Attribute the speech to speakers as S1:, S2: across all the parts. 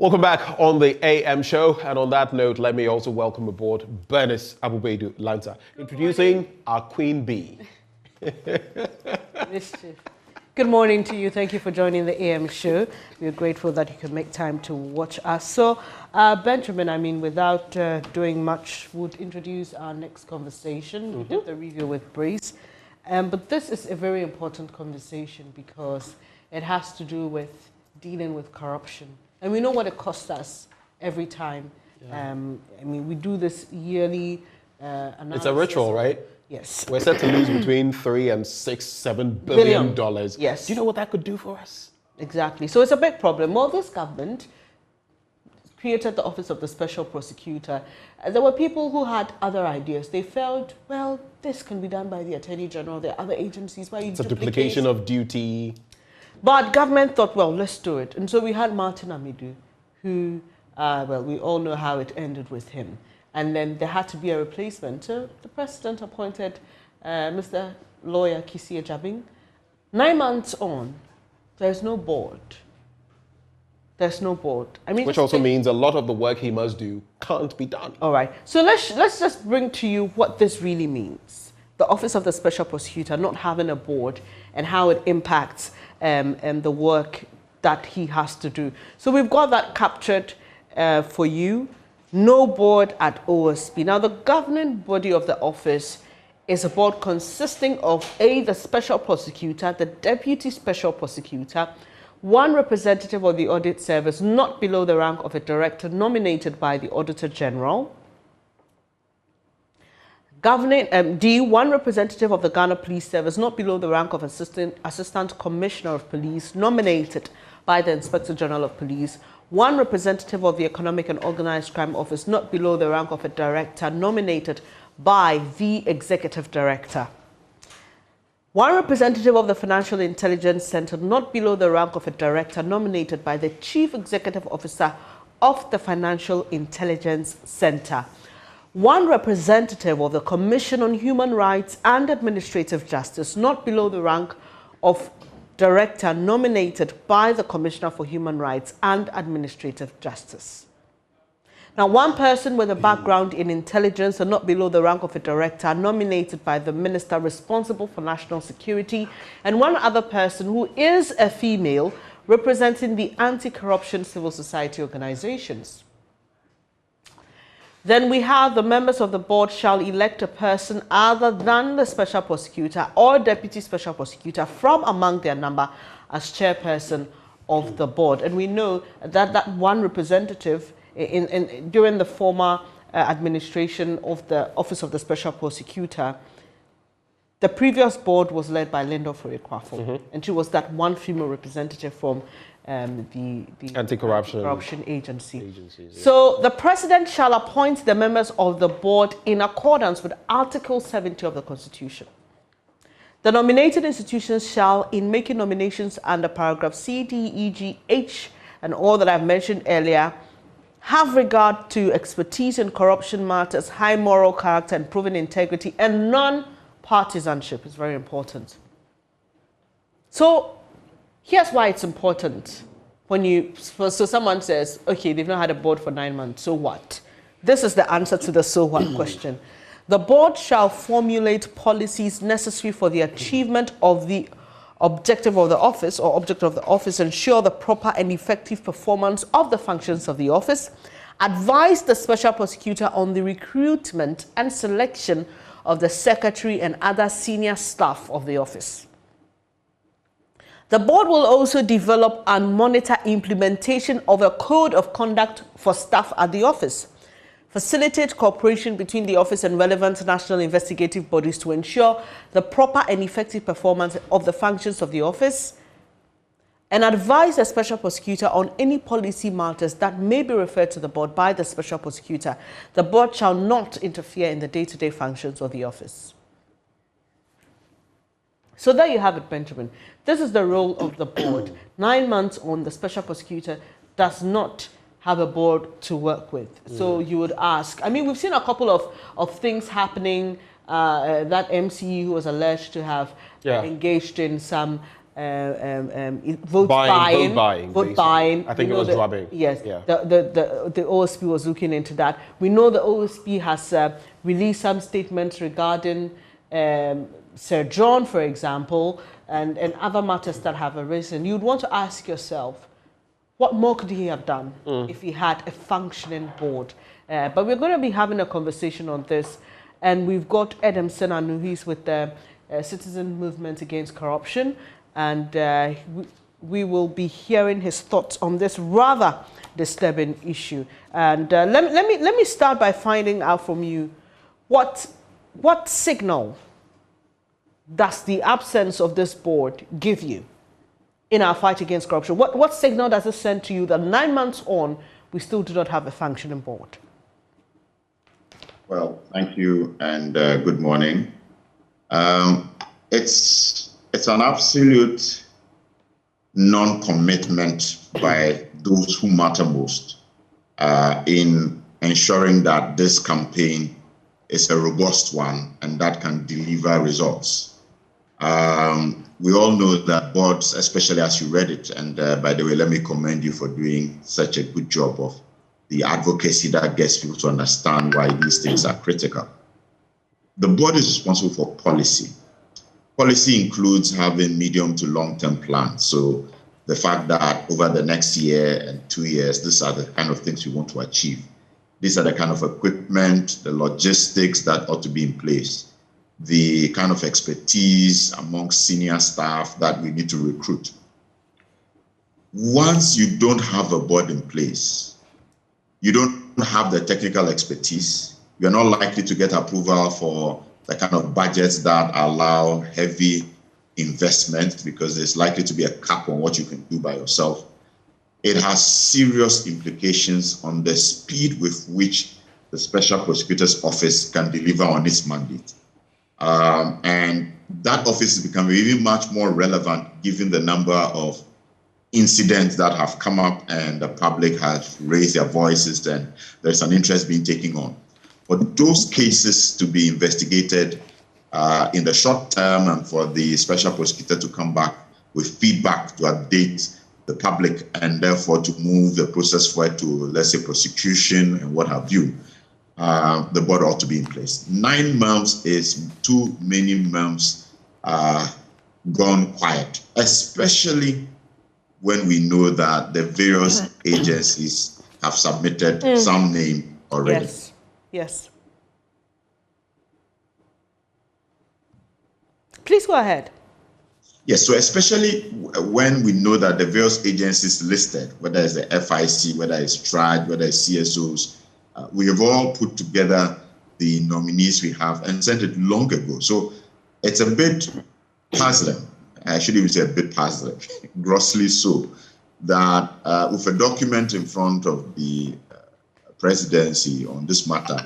S1: Welcome back on the AM show. And on that note, let me also welcome aboard Bernice Abubeidu Lanta, introducing our Queen Bee.
S2: Mischief. Good morning to you. Thank you for joining the AM show. We're grateful that you could make time to watch us. So, Benjamin, without doing much, would introduce our next conversation. We did the review with Brace. But this is a very important conversation because it has to do with dealing with corruption. And we know what it costs us every time. Yeah. We do this yearly analysis.
S1: It's a ritual, right?
S2: Yes.
S1: We're set to lose between $3 and $7 billion.
S2: Yes.
S1: Do you know what that could do for us?
S2: Exactly. So it's a big problem. Well, this government created the Office of the Special Prosecutor. There were people who had other ideas. They felt, well, this can be done by the Attorney General. There are other agencies where you
S1: It's a duplication of duty.
S2: But government thought, well, let's do it. And so we had Martin Amidou, who, we all know how it ended with him. And then there had to be a replacement. So the president appointed Mr. Lawyer Kisi Ejabing. 9 months on, there's no board. There's no board.
S1: Which also means a lot of the work he must do can't be done.
S2: All right. So let's just bring to you what this really means. The Office of the Special Prosecutor not having a board and how it impacts and the work that he has to do. So we've got that captured for you. No board at OSP. Now, the governing body of the office is a board consisting of the Special Prosecutor, the Deputy Special Prosecutor, one representative of the Audit Service not below the rank of a director nominated by the Auditor General, one representative of the Ghana Police Service not below the rank of Assistant Commissioner of Police nominated by the Inspector General of Police, one representative of the Economic and Organized Crime Office not below the rank of a director nominated by the Executive Director, one representative of the Financial Intelligence Center not below the rank of a director nominated by the Chief Executive Officer of the Financial Intelligence Center, one representative of the Commission on Human Rights and Administrative Justice, not below the rank of director nominated by the Commissioner for Human Rights and Administrative Justice. Now, one person with a background in intelligence and not below the rank of a director nominated by the Minister responsible for national security, and one other person who is a female representing the anti-corruption civil society organizations. Then we have the members of the board shall elect a person other than the Special Prosecutor or Deputy Special Prosecutor from among their number as chairperson of the board. And we know that that one representative during the former administration of the Office of the Special Prosecutor, the previous board was led by Linda Oforie-Kwafo, and she was that one female representative from the Anti-Corruption Agency. Yeah. So the president shall appoint the members of the board in accordance with Article 70 of the Constitution. The nominated institutions shall, in making nominations under paragraph C, D, E, G, H, and all that I've mentioned earlier, have regard to expertise in corruption matters, high moral character and proven integrity, and non-partisanship is very important. So here's why it's important. So someone says, okay, they've not had a board for 9 months, so what? This is the answer to the so what question. The board shall formulate policies necessary for the achievement of the objective of the office, ensure the proper and effective performance of the functions of the office, advise the Special Prosecutor on the recruitment and selection of the secretary and other senior staff of the office. The board will also develop and monitor implementation of a code of conduct for staff at the office, facilitate cooperation between the office and relevant national investigative bodies to ensure the proper and effective performance of the functions of the office, and advise the Special Prosecutor on any policy matters that may be referred to the board by the Special Prosecutor. The board shall not interfere in the day-to-day functions of the office. So there you have it, Benjamin. This is the role of the board. 9 months on, the Special Prosecutor does not have a board to work with. So you would ask, we've seen a couple of things happening. That MCE who was alleged to have engaged in some vote buying.
S1: I think it was drubbing.
S2: Yes,
S1: yeah.
S2: the OSP was looking into that. We know the OSP has released some statements regarding Sir John, for example, and other matters that have arisen. You'd want to ask yourself, what more could he have done if he had a functioning board? But we're going to be having a conversation on this, and we've got Adam Senanu, he's with the Citizen Movement Against Corruption, and we will be hearing his thoughts on this rather disturbing issue. And let me start by finding out from you, what signal does the absence of this board give you in our fight against corruption? What signal does it send to you that 9 months on, we still do not have a functioning board?
S3: Well, thank you, and good morning. It's an absolute non-commitment by those who matter most in ensuring that this campaign is a robust one and that can deliver results. We all know that boards, especially as you read it, and by the way, let me commend you for doing such a good job of the advocacy that gets people to understand why these things are critical. The board is responsible for policy. Policy includes having medium to long-term plans. So the fact that over the next year and 2 years, these are the kind of things we want to achieve. These are the kind of equipment, the logistics that ought to be in place, the kind of expertise amongst senior staff that we need to recruit. Once you don't have a board in place, you don't have the technical expertise, you're not likely to get approval for the kind of budgets that allow heavy investment because there's likely to be a cap on what you can do by yourself. It has serious implications on the speed with which the Special Prosecutor's Office can deliver on its mandate. And that office is becoming even much more relevant given the number of incidents that have come up and the public has raised their voices, and there's an interest being taken on. For those cases to be investigated in the short term and for the Special Prosecutor to come back with feedback to update the public and therefore to move the process forward to, let's say, prosecution and what have you, the board ought to be in place. 9 months is too many months gone quiet, especially when we know that the various agencies have submitted some name already.
S2: Yes, yes. Please go ahead.
S3: Yes, so especially when we know that the various agencies listed, whether it's the FIC, whether it's TRAD, whether it's CSOs, we have all put together the nominees we have and sent it long ago. So it's a bit puzzling. I shouldn't even say a bit puzzling, grossly so, that with a document in front of the presidency on this matter,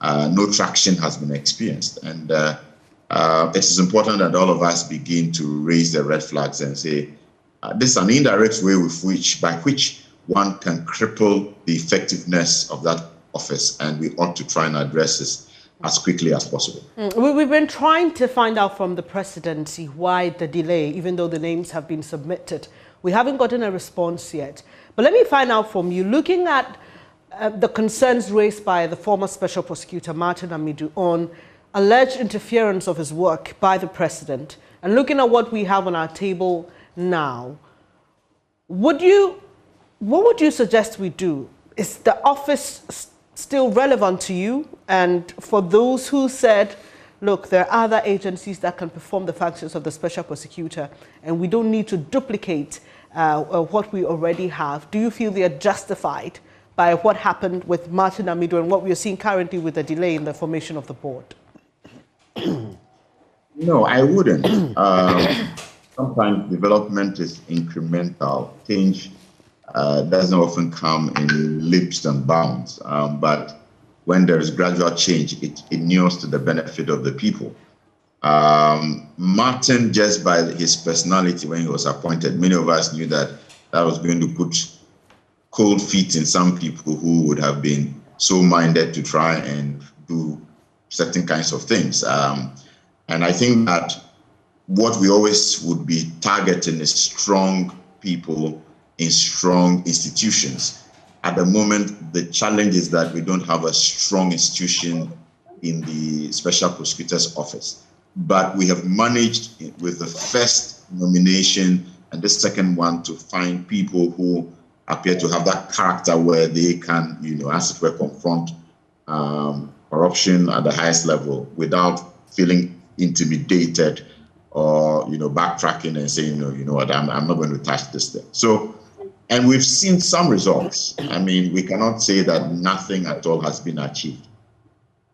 S3: no traction has been experienced. And it is important that all of us begin to raise the red flags and say, this is an indirect way by which one can cripple the effectiveness of that office, and we ought to try and address this as quickly as possible.
S2: We've been trying to find out from the presidency why the delay, even though the names have been submitted. We haven't gotten a response yet. But let me find out from you, looking at the concerns raised by the former Special Prosecutor, Martin Amidou, on alleged interference of his work by the president, and looking at what we have on our table now, what would you suggest we do? Is the office still relevant to you? And for those who said, look, there are other agencies that can perform the functions of the Special Prosecutor, and we don't need to duplicate what we already have, do you feel they are justified by what happened with Martin Amidou and what we are seeing currently with the delay in the formation of the board?
S3: No, I wouldn't. Sometimes development is incremental. Change doesn't often come in leaps and bounds. But when there is gradual change, it inures to the benefit of the people. Martin, just by his personality when he was appointed, many of us knew that that was going to put cold feet in some people who would have been so minded to try and do certain kinds of things. And I think that what we always would be targeting is strong people in strong institutions. At the moment, the challenge is that we don't have a strong institution in the Special Prosecutor's Office. But we have managed with the first nomination and the second one to find people who appear to have that character where they can, as it were, confront corruption at the highest level without feeling intimidated or, backtracking and saying, you know what, I'm not going to touch this thing. So, and we've seen some results. I mean, we cannot say that nothing at all has been achieved.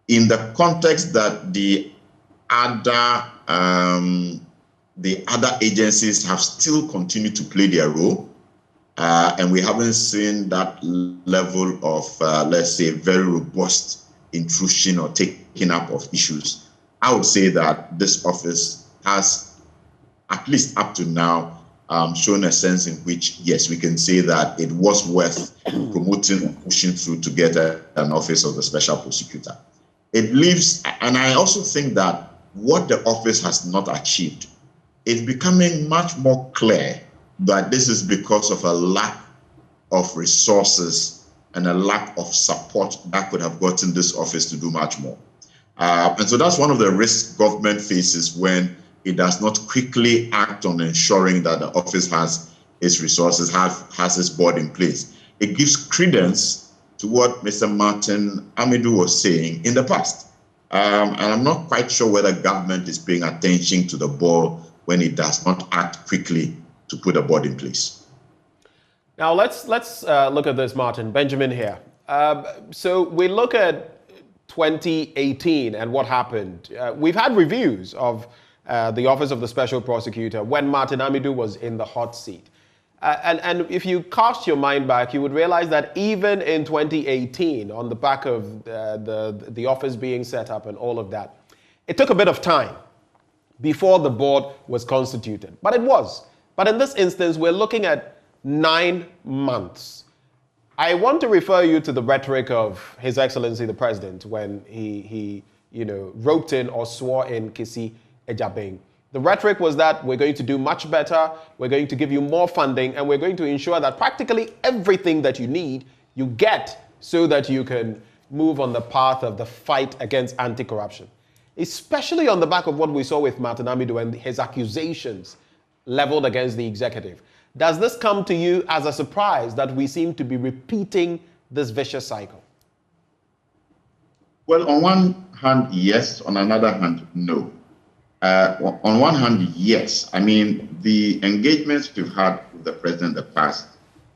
S3: In the context that the other agencies have still continued to play their role, and we haven't seen that level of, let's say, very robust intrusion or taking up of issues, I would say that this office has, at least up to now, shown a sense in which, yes, we can say that it was worth promoting and pushing through to get an office of the Special Prosecutor. It leaves, and I also think that what the office has not achieved is becoming much more clear that this is because of a lack of resources and a lack of support that could have gotten this office to do much more. And so that's one of the risks government faces when it does not quickly act on ensuring that the office has its resources, has its board in place. It gives credence to what Mr. Martin Amidou was saying in the past. And I'm not quite sure whether government is paying attention to the ball when it does not act quickly to put a board in place.
S1: Now let's look at this, Martin. Benjamin here. So we look at 2018 and what happened. We've had reviews of the Office of the Special Prosecutor when Martin Amidou was in the hot seat. And if you cast your mind back, you would realize that even in 2018, on the back of the office being set up and all of that, it took a bit of time before the board was constituted. But it was. But in this instance, we're looking at 9 months. I want to refer you to the rhetoric of His Excellency the President when he roped in or swore in Kisi Ejabeng. The rhetoric was that we're going to do much better, we're going to give you more funding, and we're going to ensure that practically everything that you need, you get so that you can move on the path of the fight against anti-corruption. Especially on the back of what we saw with Martin Amidou and his accusations leveled against the executive. Does this come to you as a surprise that we seem to be repeating this vicious cycle?
S3: Well, on one hand, yes. On another hand, no. On one hand, yes. I mean, the engagements we've had with the president in the past,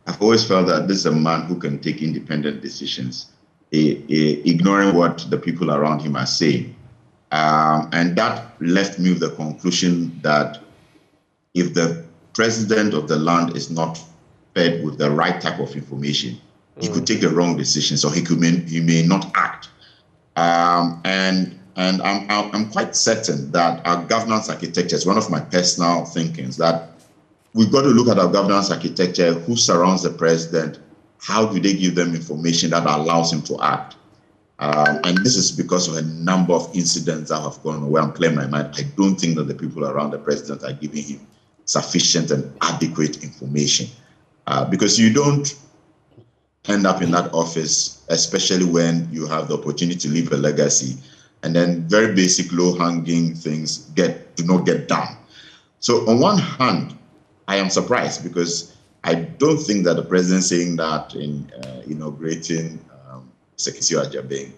S3: I've always felt that this is a man who can take independent decisions, ignoring what the people around him are saying. And that left me with the conclusion that if the president of the land is not fed with the right type of information, he could take the wrong decisions, or he may not act. And I'm quite certain that our governance architecture is one of my personal thinkings, that we've got to look at our governance architecture, who surrounds the president, how do they give them information that allows him to act. And this is because of a number of incidents that have gone on where I'm clearing my mind. I don't think that the people around the president are giving him sufficient and adequate information. Because you don't end up in that office, especially when you have the opportunity to leave a legacy, and then very basic low-hanging things do not get done. So on one hand, I am surprised because I don't think that the president saying that in inaugurating Sekisi Ajabeng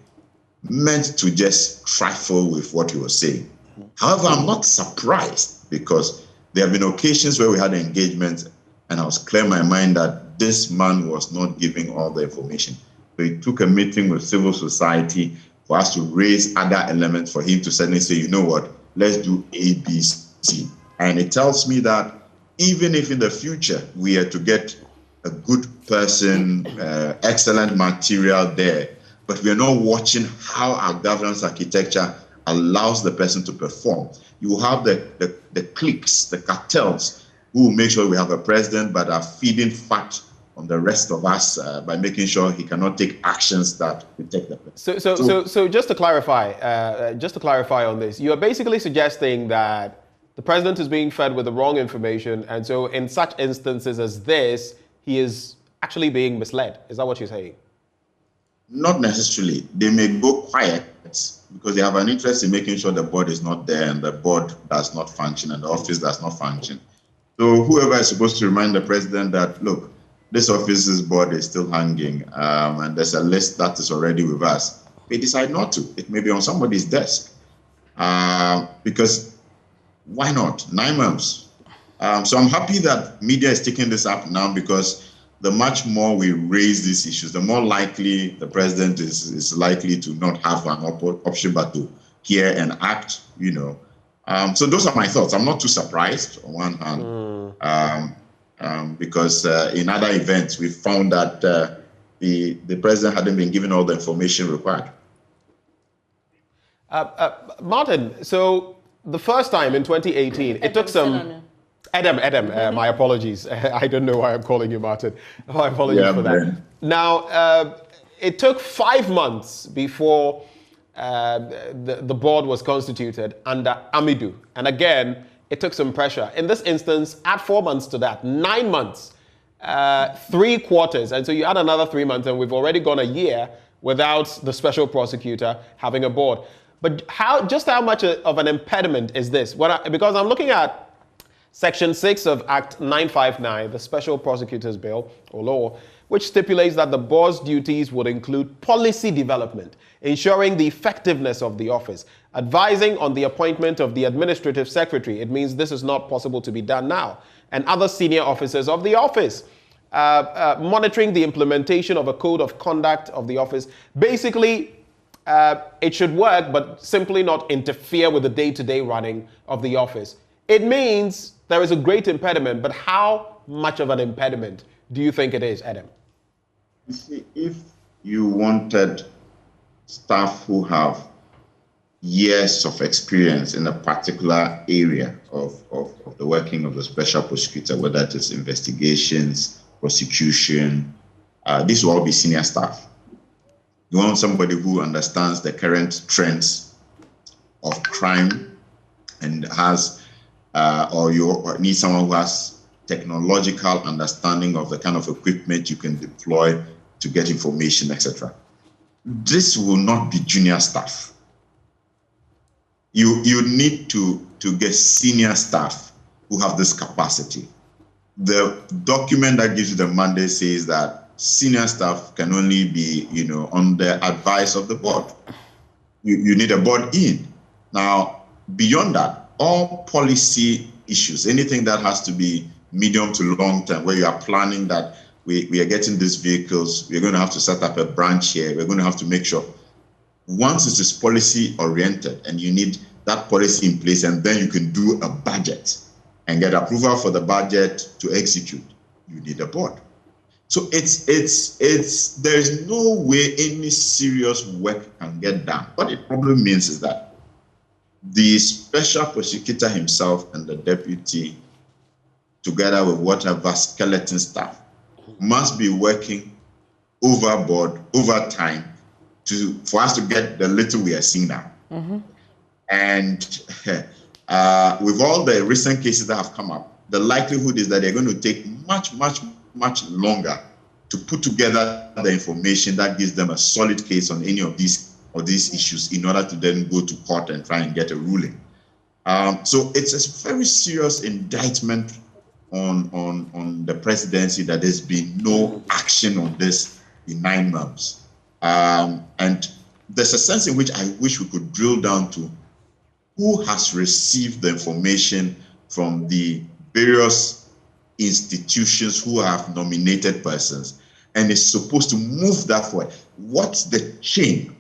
S3: meant to just trifle with what he was saying. However, I'm not surprised because there have been occasions where we had engagements and I was clear in my mind that this man was not giving all the information. So it took a meeting with civil society for us to raise other elements for him to suddenly say, you know what, let's do A, B, C. And it tells me that even if in the future we are to get a good person, excellent material there, but we're not watching how our governance architecture allows the person to perform. You have the cliques, the cartels, who will make sure we have a president but are feeding fat on the rest of us by making sure he cannot take actions that protect the president.
S1: So just to clarify on this, you are basically suggesting that The president is being fed with the wrong information, and so in such instances as this, he is actually being misled. Is that what you're saying?
S3: Not necessarily. They may go quiet because they have an interest in making sure the board is not there and the board does not function and the office does not function. So whoever is supposed to remind the president that, look, this office's board is still hanging and there's a list that is already with us, they decide not to. It may be on somebody's desk because why not? 9 months. So I'm happy that media is taking this up now, because the much more we raise these issues, the more likely the president is likely to not have an option but to hear and act, you know. So those are my thoughts. I'm not too surprised on one hand, because in other events, we found that the president hadn't been given all the information required.
S1: Martin, so the first time in 2018, it took some... Adam, my apologies. I don't know why I'm calling you Martin. My apologies for that. Man. Now, it took 5 months before the board was constituted under Amidou. And again, it took some pressure. In this instance, add 4 months to that, 9 months, 3 quarters. And so you add another 3 months, and we've already gone a year without the special prosecutor having a board. But just how much of an impediment is this? Because I'm looking at Section 6 of Act 959, the Special Prosecutor's Bill, or law, which stipulates that the board's duties would include policy development, ensuring the effectiveness of the office, advising on the appointment of the administrative secretary. It means this is not possible to be done now. And other senior officers of the office, monitoring the implementation of a code of conduct of the office. Basically, it should work, but simply not interfere with the day-to-day running of the office. It means there is a great impediment, but how much of an impediment do you think it is, Adam?
S3: You see, if you wanted staff who have years of experience in a particular area of the working of the special prosecutor, whether it is investigations, prosecution, these will all be senior staff. You want somebody who understands the current trends of crime and has or you need someone who has technological understanding of the kind of equipment you can deploy to get information, etc. This will not be junior staff. You need to get senior staff who have this capacity. The document that gives you the mandate says that senior staff can only be, on the advice of the board. You need a board in. Now, beyond that, all policy issues, anything that has to be medium to long term, where you are planning that we are getting these vehicles, we're going to have to set up a branch here, we're going to have to make sure, once it is policy oriented and you need that policy in place, and then you can do a budget and get approval for the budget to execute, you need a board. So there's no way any serious work can get done. What it probably means is that the special prosecutor himself and the deputy, together with whatever skeleton staff, must be working overboard, over time, for us to get the little we are seeing now. Mm-hmm. And with all the recent cases that have come up, the likelihood is that they're going to take much, much, much longer to put together the information that gives them a solid case on any of these issues in order to then go to court and try and get a ruling. So it's a very serious indictment on the presidency that there's been no action on this in 9 months. And there's a sense in which I wish we could drill down to who has received the information from the various institutions who have nominated persons and is supposed to move that forward. What's the chain?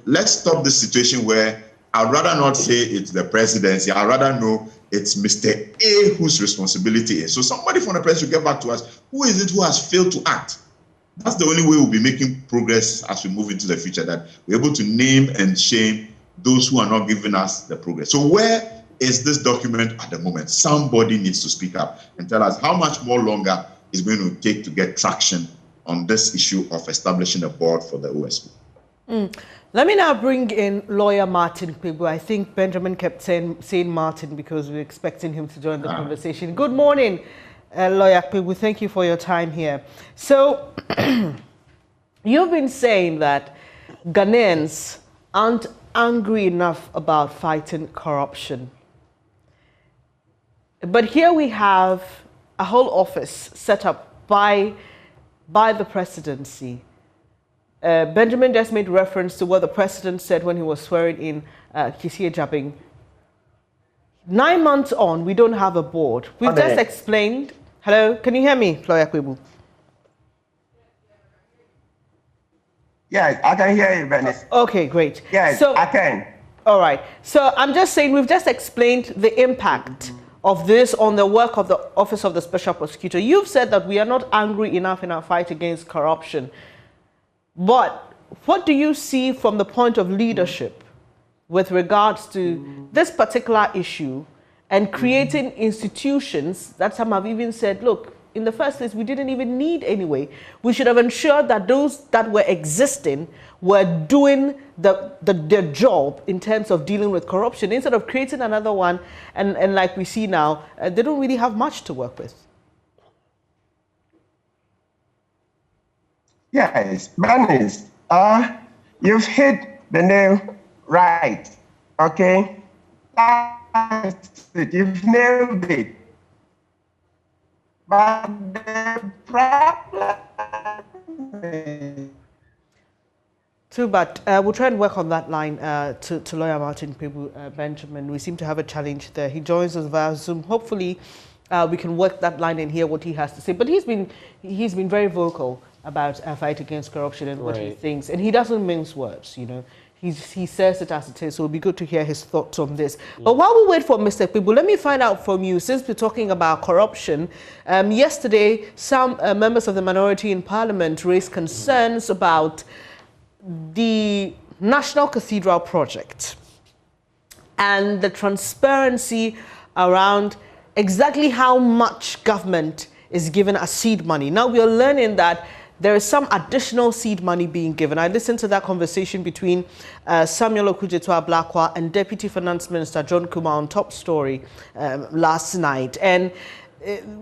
S3: Let's stop the situation where I'd rather not say it's the presidency. I'd rather know it's Mr. A whose responsibility is. So somebody from the press should get back to us. Who is it who has failed to act? That's the only way we'll be making progress as we move into the future, that we're able to name and shame those who are not giving us the progress. So where is this document at the moment? Somebody needs to speak up and tell us how much more longer it's going to take to get traction on this issue of establishing a board for the OSP.
S2: Let me now bring in lawyer Martin Kpebu. I think Benjamin kept saying Martin because we were expecting him to join the conversation. Good morning, lawyer Kpebu. Thank you for your time here. So, you've been saying that Ghanaians aren't angry enough about fighting corruption. But here we have a whole office set up by the presidency. Benjamin just made reference to what the president said when he was swearing in Kisie Jabing. 9 months on, we don't have a board. We've just explained. Hello, can you hear me, Lawyer Kpebu?
S4: Yes, I can hear you, Bernice.
S2: Okay, great.
S4: Yes,
S2: so,
S4: I can.
S2: All right. So I'm just saying we've just explained the impact of this on the work of the Office of the Special Prosecutor. You've said that we are not angry enough in our fight against corruption. But what do you see from the point of leadership with regards to this particular issue and creating institutions that some have even said, look, in the first place, we didn't even need anyway. We should have ensured that those that were existing were doing their job in terms of dealing with corruption instead of creating another one. And like we see now, they don't really have much to work with.
S4: Yes, Bernice, you've hit the nail right, okay? That's it, you've nailed it. But the problem is...
S2: True, but we'll try and work on that line to lawyer Martin Kpebu, Benjamin. We seem to have a challenge there. He joins us via Zoom. Hopefully, we can work that line and hear what he has to say. But he's been very vocal about a fight against corruption and what he thinks, and he doesn't mince words. You know, he says it as it is. So it'll be good to hear his thoughts on this. But while we wait for Mr. Kpebu, let me find out from you. Since we're talking about corruption, yesterday some members of the minority in Parliament raised concerns about the National Cathedral project and the transparency around exactly how much government is given as seed money. Now we are learning that there is some additional seed money being given. I listened to that conversation between Samuel Okudzeto-Ablakwa and Deputy Finance Minister John Kumah on Top Story last night. And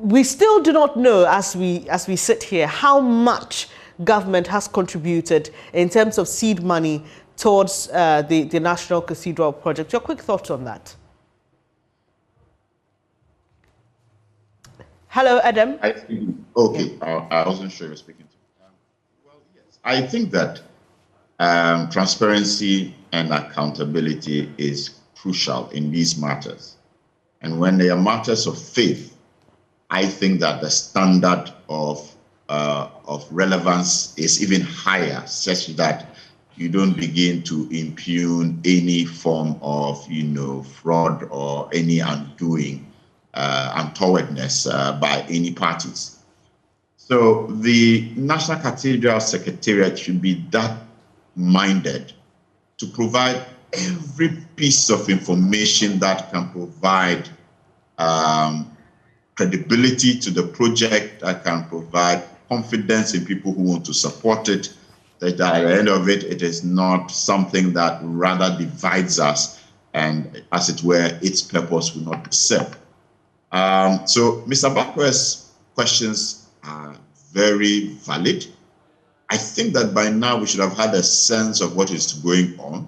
S2: we still do not know, as we sit here, how much government has contributed in terms of seed money towards the National Cathedral project. Your quick thoughts on that? Hello, Adam.
S3: Okay, I wasn't sure you were speaking to me. Well, yes, I think that transparency and accountability is crucial in these matters. And when they are matters of faith, I think that the standard of relevance is even higher, such that you don't begin to impugn any form of, fraud or any undoing, untowardness by any parties. So the National Cathedral Secretariat should be that minded to provide every piece of information that can provide credibility to the project, that can provide confidence in people who want to support it, that at the end of it, it is not something that rather divides us and, as it were, its purpose will not be served. So Mr. Bakwe's questions are very valid. I think that by now we should have had a sense of what is going on,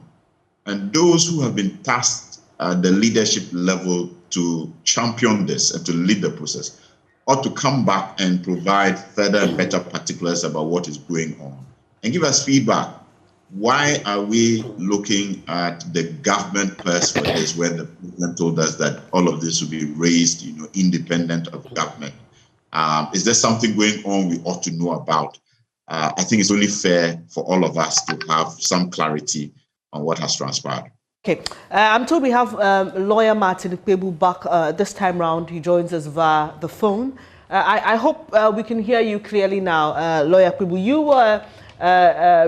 S3: and those who have been tasked at the leadership level to champion this and to lead the process ought to come back and provide further and better particulars about what is going on and give us feedback. Why are we looking at the government purse for this when the president told us that all of this will be raised, independent of government? Is there something going on we ought to know about? I think it's only fair for all of us to have some clarity on what has transpired.
S2: Okay, I'm told we have lawyer Martin Kpebu back this time round. He joins us via the phone. I hope we can hear you clearly now, lawyer Kpebu. You were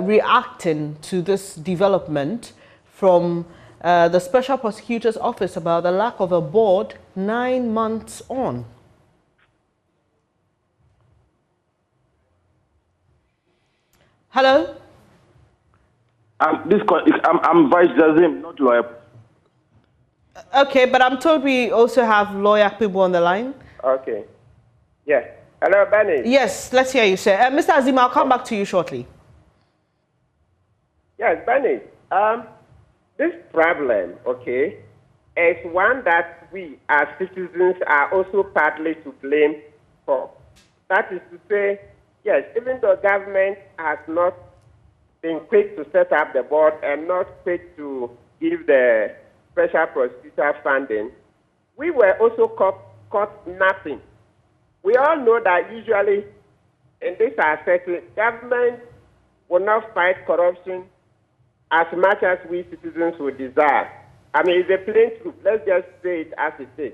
S2: reacting to this development from the Special Prosecutor's Office about the lack of a board 9 months on. Hello?
S5: I'm Vice Jazim, not lawyer.
S2: Okay, but I'm told we also have lawyer people on the line.
S6: Okay. Yeah. Hello, Benny.
S2: Yes, let's hear you, sir. Mr. Azim, I'll come back to you shortly.
S6: Yes, Benny. This problem, okay, is one that we as citizens are also partly to blame for. That is to say, yes, even though government has not been quick to set up the board and not quick to give the special prosecutor funding, we were also caught napping. We all know that usually in this aspect, government will not fight corruption as much as we citizens would desire. I mean, it's a plain truth. Let's just say it as it is.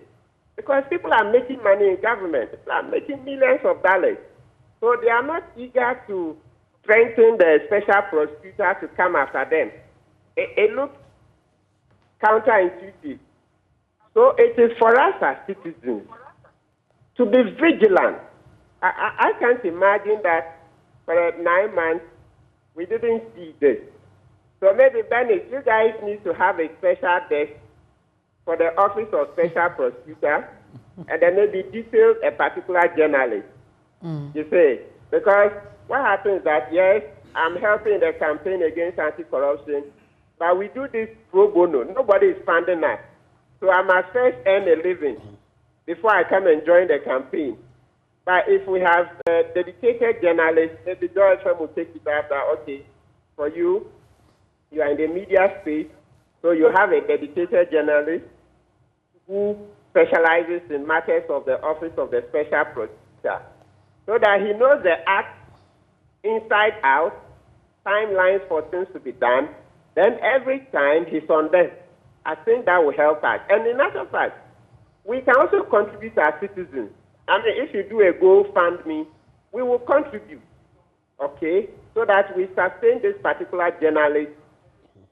S6: Because people are making money in government. People are making millions of dollars. So they are not eager to strengthen the special prosecutor to come after them. It looks counterintuitive. So it is for us as citizens to be vigilant. I can't imagine that for 9 months we didn't see this. So maybe, Benny, you guys need to have a special desk for the Office of Special Prosecutor and then maybe detail a particular journalist. You see, because what happens is that, yes, I'm helping the campaign against anti-corruption, but we do this pro bono. Nobody is funding us. So I must first earn a living before I come and join the campaign. But if we have dedicated journalists, maybe George will take it up that, okay, for you, you are in the media space, so you have a dedicated journalist who specializes in matters of the Office of the Special Prosecutor, so that he knows the act inside out, timelines for things to be done, then every time he's on them. I think that will help us. And in actual fact, we can also contribute as citizens. I mean, if you do a GoFundMe, we will contribute, okay, so that we sustain this particular journalist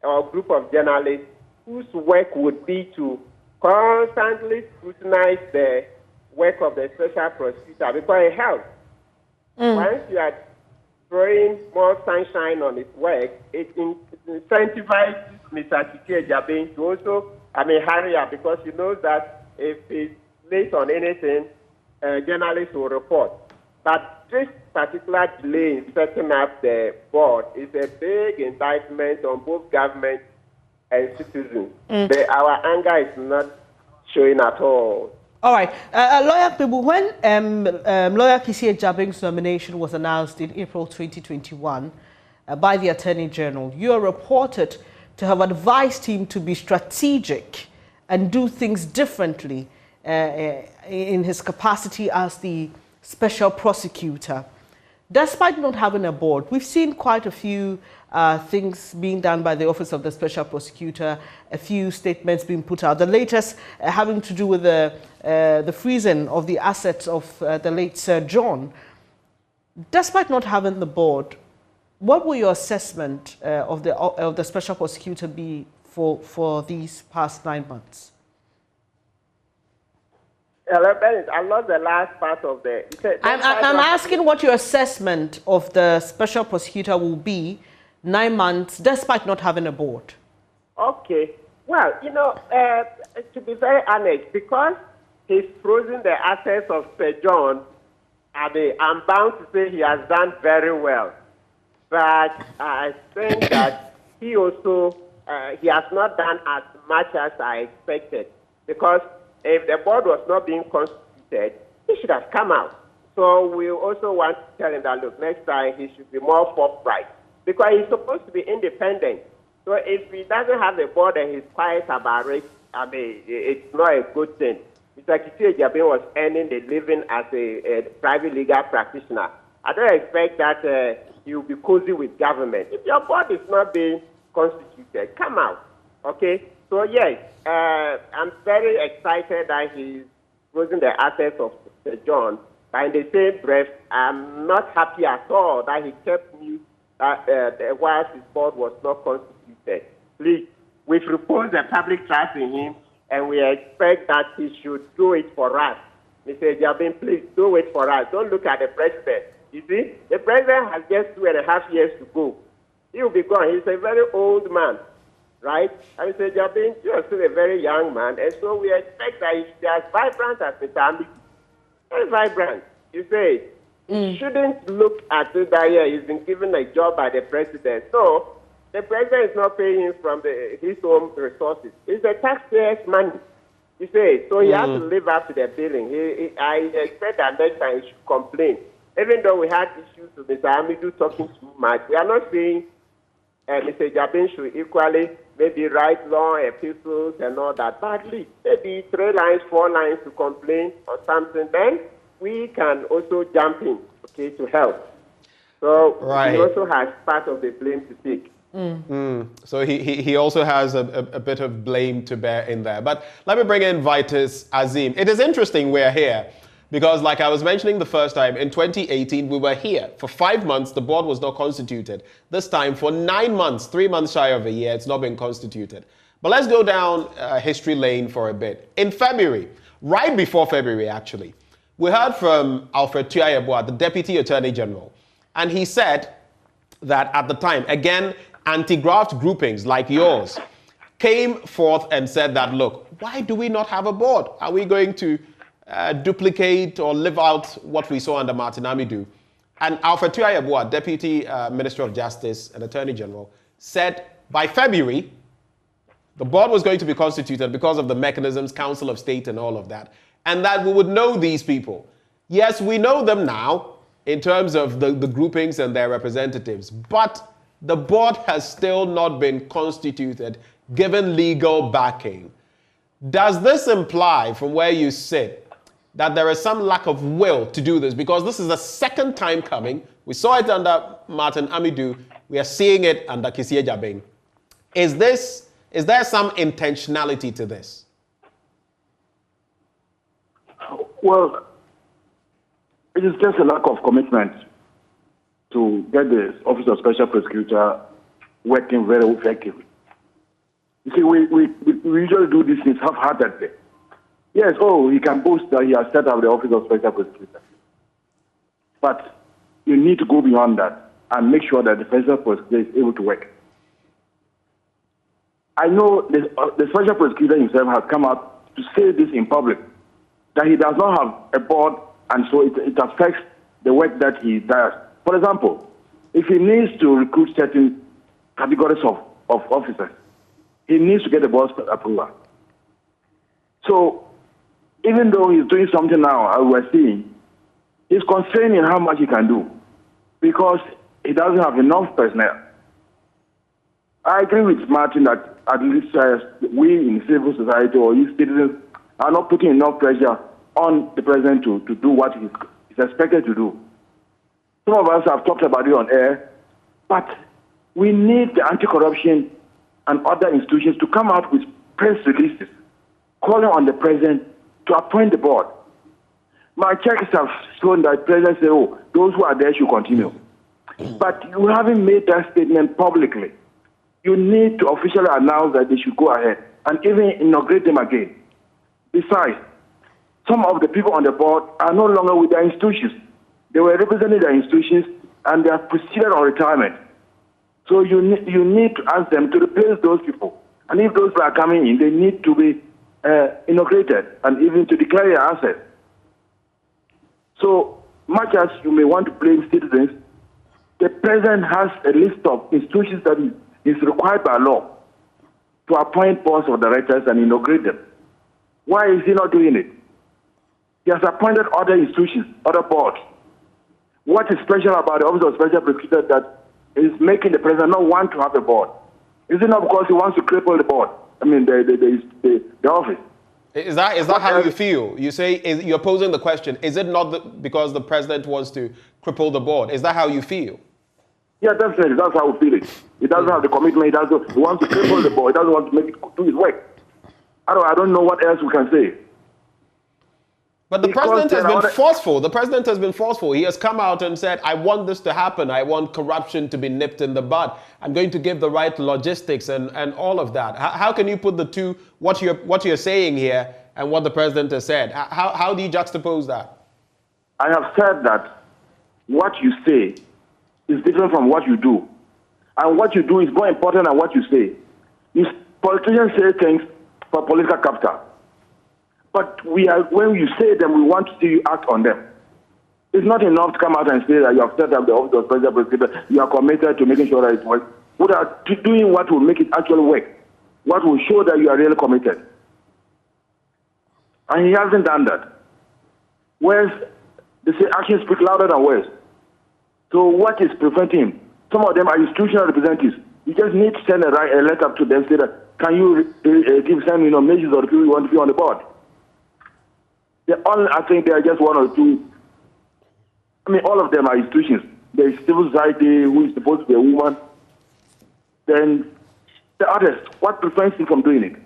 S6: or group of journalists whose work would be to constantly scrutinize the work of the special prosecutor, because it helps. Once you are throwing more sunshine on his work, it incentivizes Mr. Chikie Jabin to also, hurry up, because he knows that if he's late on anything, journalists will report. But this particular delay in setting up the board is a big indictment on both government and citizens. Our anger is not showing at all.
S2: All right. Lawyer Pibu, when Lawyer Chikie Jabin's nomination was announced in April 2021 by the Attorney General, you are reported to have advised him to be strategic and do things differently in his capacity as the Special Prosecutor. Despite not having a board, we've seen quite a few things being done by the Office of the Special Prosecutor, a few statements being put out. The latest having to do with the freezing of the assets of the late Sir John. Despite not having the board, what will your assessment of the Special Prosecutor be for these past 9 months?
S6: Hello, Bennett. I lost the last part of the...
S2: I'm asking what your assessment of the Special Prosecutor will be 9 months, despite not having a board.
S6: Okay. Well, to be very honest, because he's frozen the assets of Sir John, I'm bound to say he has done very well. But I think that he also, he has not done as much as I expected, because if the board was not being constituted, he should have come out. So we also want to tell him that, look, next time he should be more forthright, because he's supposed to be independent. So if he doesn't have a board and he's quiet about it, it's not a good thing. Mr. Chikie Jabin was earning a living as a private legal practitioner. I don't expect that he will be cozy with government. If your board is not being constituted, come out, okay? So yes, I'm very excited that he's losing the assets of Sir John. But in the same breath, I'm not happy at all that he kept news that whilst his board was not constituted. Please, we've reposed the public trust in him, and we expect that he should do it for us. Mr. Jabin, please do it for us. Don't look at the president. You see, the president has just 2.5 years to go. He'll be gone. He's a very old man, right? And Mr. Jabin, you are still a very young man, and so we expect that he should be as vibrant as Mr. Amidou. Very vibrant. You say, he shouldn't look at it that he's been given a job by the president. So the president is not paying him from his own resources. It's the taxpayers' money. You say, so he has to live up to the billing. I expect that next time he should complain. Even though we had issues with Mr. Amidou talking too much, we are not saying Mr. Jabin should equally maybe write long epistles and all that. But at least maybe 3 lines, 4 lines to complain or something. Then we can also jump in, okay, to help. So he also has part of the blame to take.
S1: So he also has a bit of blame to bear in there. But let me bring in Vitus Azim. It is interesting we're here because, like I was mentioning the first time, in 2018 we were here. For 5 months the board was not constituted. This time for 9 months, 3 months shy of a year, it's not been constituted. But let's go down history lane for a bit. In February, right before February actually, we heard from Alfred Tuah-Yeboah, the Deputy Attorney General, and he said that at the time, again, anti-graft groupings like yours came forth and said that, look, why do we not have a board? Are we going to duplicate or live out what we saw under Martin Amidou? And Alfred Tuah-Yeboah, Deputy Minister of Justice and Attorney General, said by February, the board was going to be constituted because of the mechanisms, Council of State and all of that, and that we would know these people. Yes, we know them now in terms of the groupings and their representatives, but the board has still not been constituted, given legal backing. Does this imply, from where you sit, that there is some lack of will to do this? Because this is the second time coming. We saw it under Martin Amidou. We are seeing it under Kissie Jabin. Is there some intentionality to this?
S7: Well, it is just a lack of commitment to get the Office of Special Prosecutor working very effectively. You see, we usually do these things half-heartedly. Yes, he can boast that he has set up the Office of Special Prosecutor. But you need to go beyond that and make sure that the Special Prosecutor is able to work. I know the Special Prosecutor himself has come out to say this in public, that he does not have a board, and so it affects the work that he does. For example, if he needs to recruit certain categories of officers, he needs to get the board's approval. So even though he's doing something now, as we're seeing, he's constrained in how much he can do because he doesn't have enough personnel. I agree with Martin that at least we in civil society or his citizens are not putting enough pressure on the president to do what he's expected to do. Some of us have talked about it on air, but we need the anti-corruption and other institutions to come out with press releases calling on the president to appoint the board. My checks have shown that the president said, those who are there should continue. But you haven't made that statement publicly. You need to officially announce that they should go ahead and even inaugurate them again. Besides, some of the people on the board are no longer with their institutions. They were representing their institutions and they have proceeded on retirement. So you need to ask them to replace those people. And if those people are coming in, they need to be inaugurated and even to declare their assets. So much as you may want to blame citizens, the president has a list of institutions that is required by law to appoint boards of directors and inaugurate them. Why is he not doing it? He has appointed other institutions, other boards. What is special about the Office of Special Prosecutor that is making the president not want to have a board? Is it not because he wants to cripple the board? I mean, the office.
S1: Is that how you feel? You say you're posing the question. Is it not because the president wants to cripple the board? Is that how you feel?
S7: Yeah, that's it. That's how we feel it. He doesn't have the commitment. He wants to cripple the board. He doesn't want to make it do his work. I don't know what else we can say.
S1: But the president has been forceful. The president has been forceful. He has come out and said, I want this to happen. I want corruption to be nipped in the bud. I'm going to give the right logistics and all of that. How can you put the two, what you're saying here and what the president has said? How do you juxtapose that?
S7: I have said that what you say is different from what you do. And what you do is more important than what you say. Politicians say things for political capital. But when you say them, we want to see you act on them. It's not enough to come out and say that you have set up the office of Special Prosecutor, you are committed to making sure that it works. We are doing what will make it actually work, what will show that you are really committed. And he hasn't done that. Whereas they say actions speak louder than words. So what is preventing him? Some of them are institutional representatives. You just need to send a letter to them, say that, can you give some nominations of the people you want to be on the board? I think they are just one or two. I mean, all of them are institutions. There is civil society, who is supposed to be a woman. Then the others, what prevents him from doing it?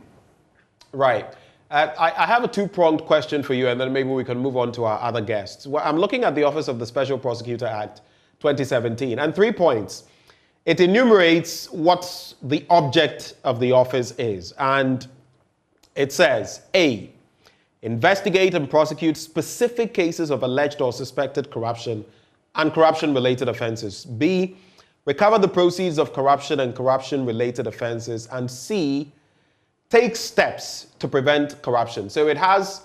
S1: Right. I have a two-pronged question for you, and then maybe we can move on to our other guests. Well, I'm looking at the Office of the Special Prosecutor Act 2017, and 3 points. It enumerates what the object of the office is, and it says, A, investigate and prosecute specific cases of alleged or suspected corruption and corruption-related offenses. B, recover the proceeds of corruption and corruption-related offenses. And C, take steps to prevent corruption. So it has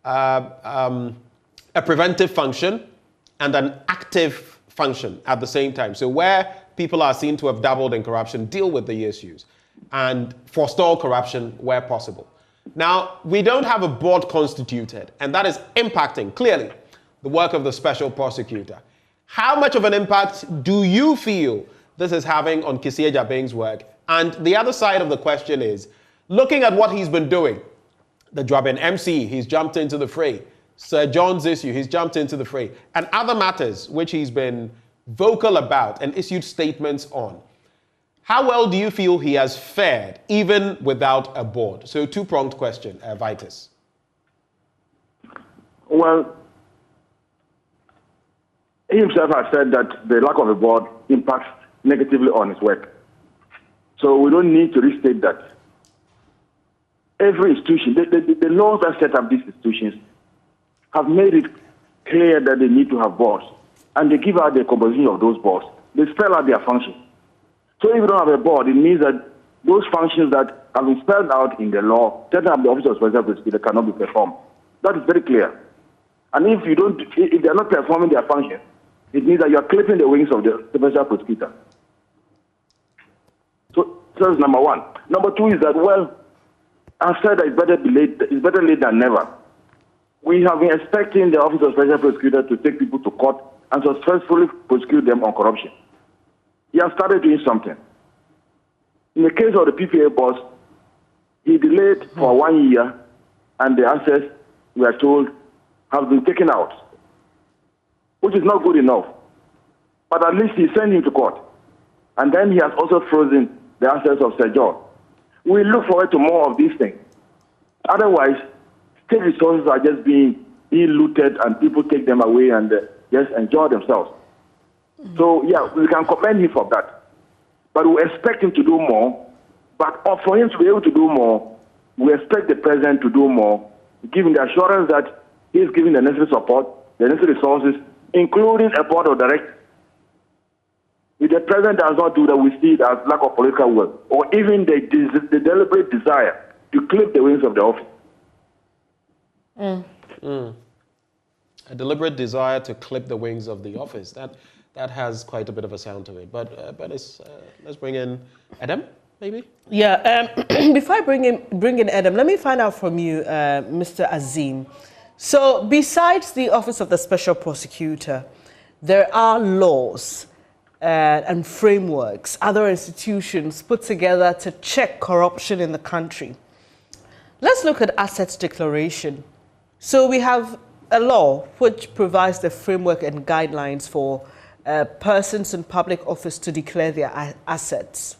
S1: a preventive function and an active function at the same time. So where people are seen to have dabbled in corruption, deal with the issues and forestall corruption where possible. Now, we don't have a board constituted, and that is impacting, clearly, the work of the special prosecutor. How much of an impact do you feel this is having on Kissie Jabing's work? And the other side of the question is, looking at what he's been doing, the Dwabin MC, he's jumped into the fray. Sir John's issue, he's jumped into the fray. And other matters which he's been vocal about and issued statements on. How well do you feel he has fared, even without a board? So, two-pronged question, Vitus.
S7: Well, he himself has said that the lack of a board impacts negatively on his work. So we don't need to restate that. Every institution, the laws that set up these institutions have made it clear that they need to have boards. And they give out the composition of those boards. They spell out their functions. So if you don't have a board, it means that those functions that have been spelled out in the law, setting up the Office of Special Prosecutor, cannot be performed. That is very clear. And if they are not performing their function, it means that you are clipping the wings of the Special Prosecutor. So that's number one. Number two is that, well, I've said that it's better late than never. We have been expecting the Office of Special Prosecutor to take people to court and successfully prosecute them on corruption. He has started doing something. In the case of the PPA boss, he delayed for 1 year, and the assets, we are told, have been taken out, which is not good enough. But at least he sent him to court. And then he has also frozen the assets of Sir John. We look forward to more of these things. Otherwise, state resources are just being looted, and people take them away and just enjoy themselves. So, yeah, we can commend him for that. But we expect him to do more. But for him to be able to do more, we expect the president to do more, giving the assurance that he is giving the necessary support, the necessary resources, including a board of directors. If the president does not do that, we see it as lack of political will, or even the deliberate desire to clip the wings of the office.
S1: A deliberate desire to clip the wings of the office. That has quite a bit of a sound to it. But let's bring in Adam, maybe?
S2: Yeah, before I bring in Adam, let me find out from you, Mr. Azim. So besides the Office of the Special Prosecutor, there are laws and frameworks, other institutions put together to check corruption in the country. Let's look at assets declaration. So we have a law which provides the framework and guidelines for persons in public office to declare their assets.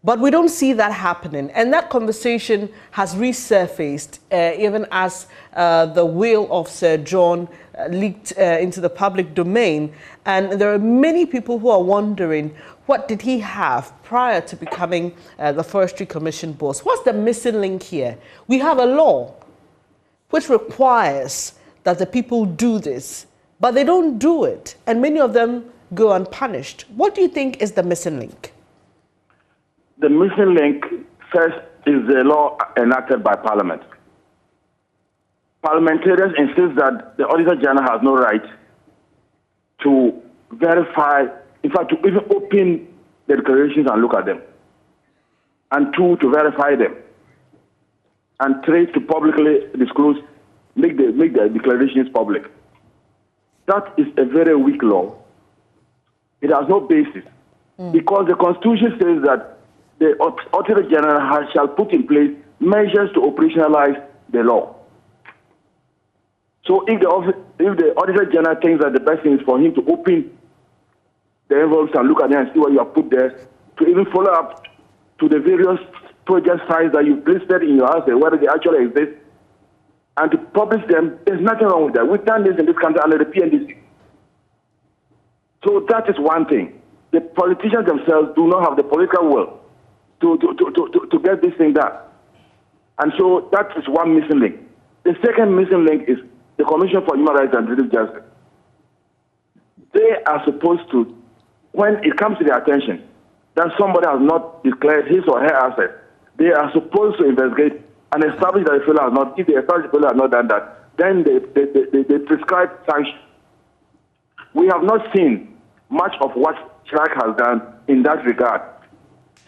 S2: But we don't see that happening. And that conversation has resurfaced even as the will of Sir John leaked into the public domain. And there are many people who are wondering, what did he have prior to becoming the Forestry Commission boss? What's the missing link here? We have a law which requires that the people do this, but they don't do it. And many of them go unpunished. What do you think is the missing link?
S7: The missing link, first, is the law enacted by Parliament. Parliamentarians insist that the Auditor General has no right to verify, in fact, to even open the declarations and look at them. And two, to verify them. And three, to publicly disclose, make the declarations public. That is a very weak law. It has no basis. Because the Constitution says that the Auditor General shall put in place measures to operationalize the law. So if the Auditor General thinks that the best thing is for him to open the envelopes and look at them and see what you have put there, to even follow up to the various project sites that you've listed in your house and whether they actually exist, and to publish them, there's nothing wrong with that. We've done this in this country under the PNDC. So that is one thing. The politicians themselves do not have the political will to get this thing done. And so that is one missing link. The second missing link is the Commission for Human Rights and Administrative Justice. They are supposed to, when it comes to their attention that somebody has not declared his or her asset, they are supposed to investigate and establish that the fellow has not. If they establish the fellow has not done that, then they prescribe sanctions. We have not seen much of what Chirac has done in that regard.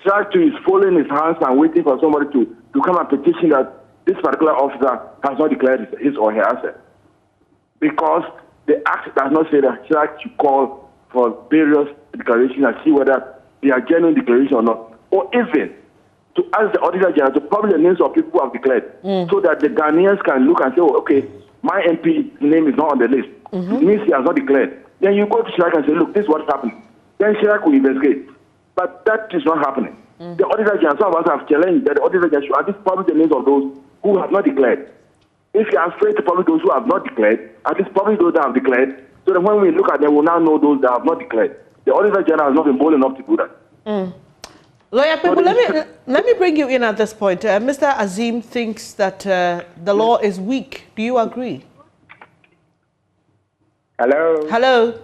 S7: Chirac too is folding his hands and waiting for somebody to come and petition that this particular officer has not declared his or her asset. Because the Act does not say that Chirac should call for various declarations and see whether they are genuine declarations or not. Or even to ask the Auditor General to publish the names of people who have declared so that the Ghanaians can look and say, oh, okay, my MP name is not on the list. It means he has not declared. Then you go to Chirac and say, look, this is what's happening. Then Chirac will investigate. But that is not happening. The Auditor General, some of us have challenged that the Auditor General should at least publish the names of those who have not declared. If you are afraid to publish those who have not declared, at least publish those that have declared, so that when we look at them, we'll now know those that have not declared. The Auditor General has not been bold enough to do that.
S2: Lawyer People, let me bring you in at this point. Mr. Azim thinks that the law is weak. Do you agree?
S6: Hello?
S2: Hello?